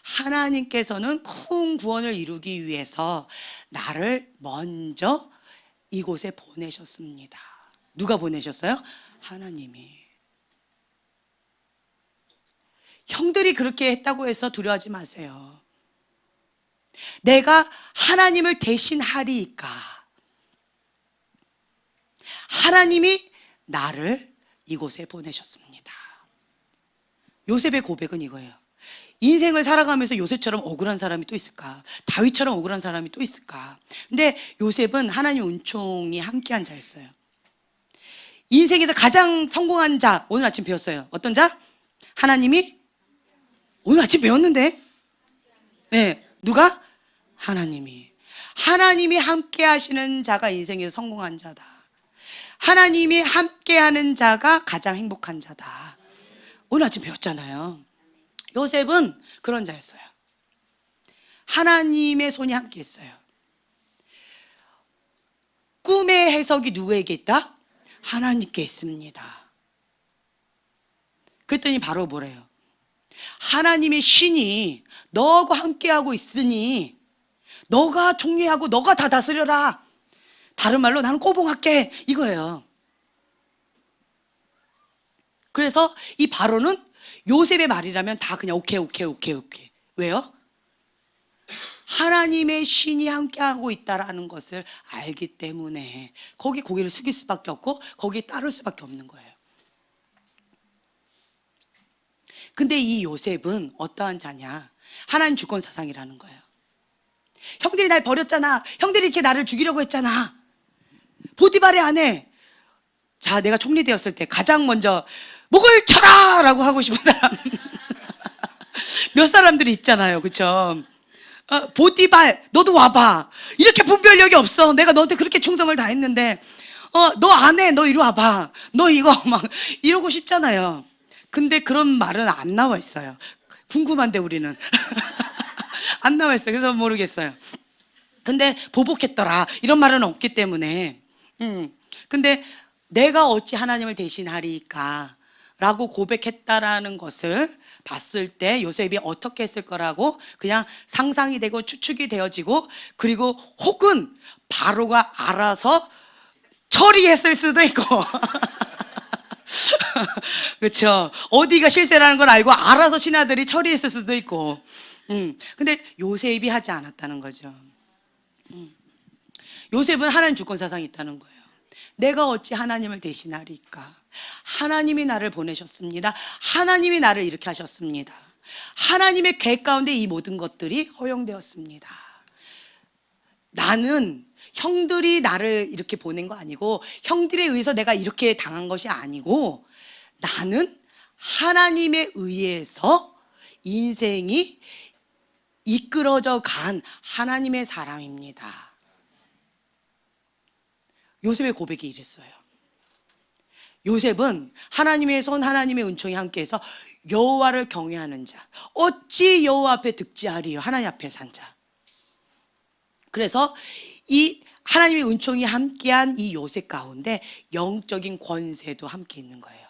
하나님께서는 큰 구원을 이루기 위해서 나를 먼저 이곳에 보내셨습니다. 누가 보내셨어요? 하나님이. 형들이 그렇게 했다고 해서 두려워하지 마세요. 내가 하나님을 대신하리이까. 하나님이 나를 이곳에 보내셨습니다. 요셉의 고백은 이거예요. 인생을 살아가면서 요셉처럼 억울한 사람이 또 있을까? 다윗처럼 억울한 사람이 또 있을까? 근데 요셉은 하나님 은총이 함께한 자였어요. 인생에서 가장 성공한 자, 오늘 아침 배웠어요. 어떤 자? 하나님이 오늘 아침 배웠는데? 네, 누가? 하나님이. 하나님이 함께 하시는 자가 인생에서 성공한 자다. 하나님이 함께 하는 자가 가장 행복한 자다. 오늘 아침 배웠잖아요. 요셉은 그런 자였어요. 하나님의 손이 함께 했어요. 꿈의 해석이 누구에게 있다? 하나님께 있습니다. 그랬더니 바로 뭐래요? 하나님의 신이 너하고 함께하고 있으니 너가 총리하고 너가 다 다스려라. 다른 말로 나는 꼬봉할게. 이거예요. 그래서 이 바로는 요셉의 말이라면 다 그냥 오케이. 왜요? 하나님의 신이 함께하고 있다라는 것을 알기 때문에 거기에 고개를 숙일 수밖에 없고 거기에 따를 수밖에 없는 거예요. 근데 이 요셉은 어떠한 자냐? 하나님 주권 사상이라는 거예요. 형들이 날 버렸잖아. 형들이 이렇게 나를 죽이려고 했잖아. 보디발의 아내. 자, 내가 총리 되었을 때 가장 먼저 목을 쳐라! 라고 하고 싶은 사람. 몇 사람들이 있잖아요. 그쵸? 보디발, 너도 와봐. 이렇게 분별력이 없어. 내가 너한테 그렇게 충성을 다했는데, 너 안 해. 너 이리 와봐. 너 이거 막 이러고 싶잖아요. 근데 그런 말은 안 나와 있어요. 궁금한데 우리는. 안 나와 있어요. 그래서 모르겠어요. 근데 보복했더라. 이런 말은 없기 때문에. 근데 내가 어찌 하나님을 대신하리까? 라고 고백했다라는 것을 봤을 때 요셉이 어떻게 했을 거라고 그냥 상상이 되고 추측이 되어지고 그리고 혹은 바로가 알아서 처리했을 수도 있고 그렇죠. 어디가 실세라는 걸 알고 알아서 신하들이 처리했을 수도 있고 근데 요셉이 하지 않았다는 거죠. 요셉은 하나님 주권 사상이 있다는 거예요. 내가 어찌 하나님을 대신하리까? 하나님이 나를 보내셨습니다. 하나님이 나를 이렇게 하셨습니다. 하나님의 계획 가운데 이 모든 것들이 허용되었습니다. 나는 형들이 나를 이렇게 보낸 거 아니고 형들에 의해서 내가 이렇게 당한 것이 아니고 나는 하나님에 의해서 인생이 이끌어져 간 하나님의 사람입니다. 요셉의 고백이 이랬어요. 요셉은 하나님의 손, 하나님의 은총이 함께해서 여호와를 경외하는 자, 어찌 여호와 앞에 득지하리요, 하나님 앞에 산 자. 그래서 이 하나님의 은총이 함께한 이 요셉 가운데 영적인 권세도 함께 있는 거예요.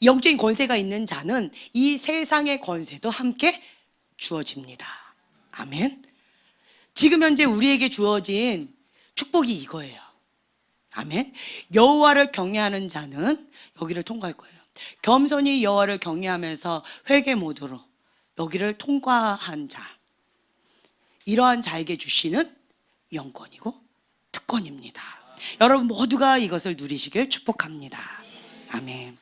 영적인 권세가 있는 자는 이 세상의 권세도 함께 주어집니다. 아멘. 지금 현재 우리에게 주어진 축복이 이거예요. 아멘. 여호와를 경외하는 자는 여기를 통과할 거예요. 겸손히 여호와를 경외하면서 회개 모드로 여기를 통과한 자, 이러한 자에게 주시는 영권이고 특권입니다. 여러분 모두가 이것을 누리시길 축복합니다. 아멘.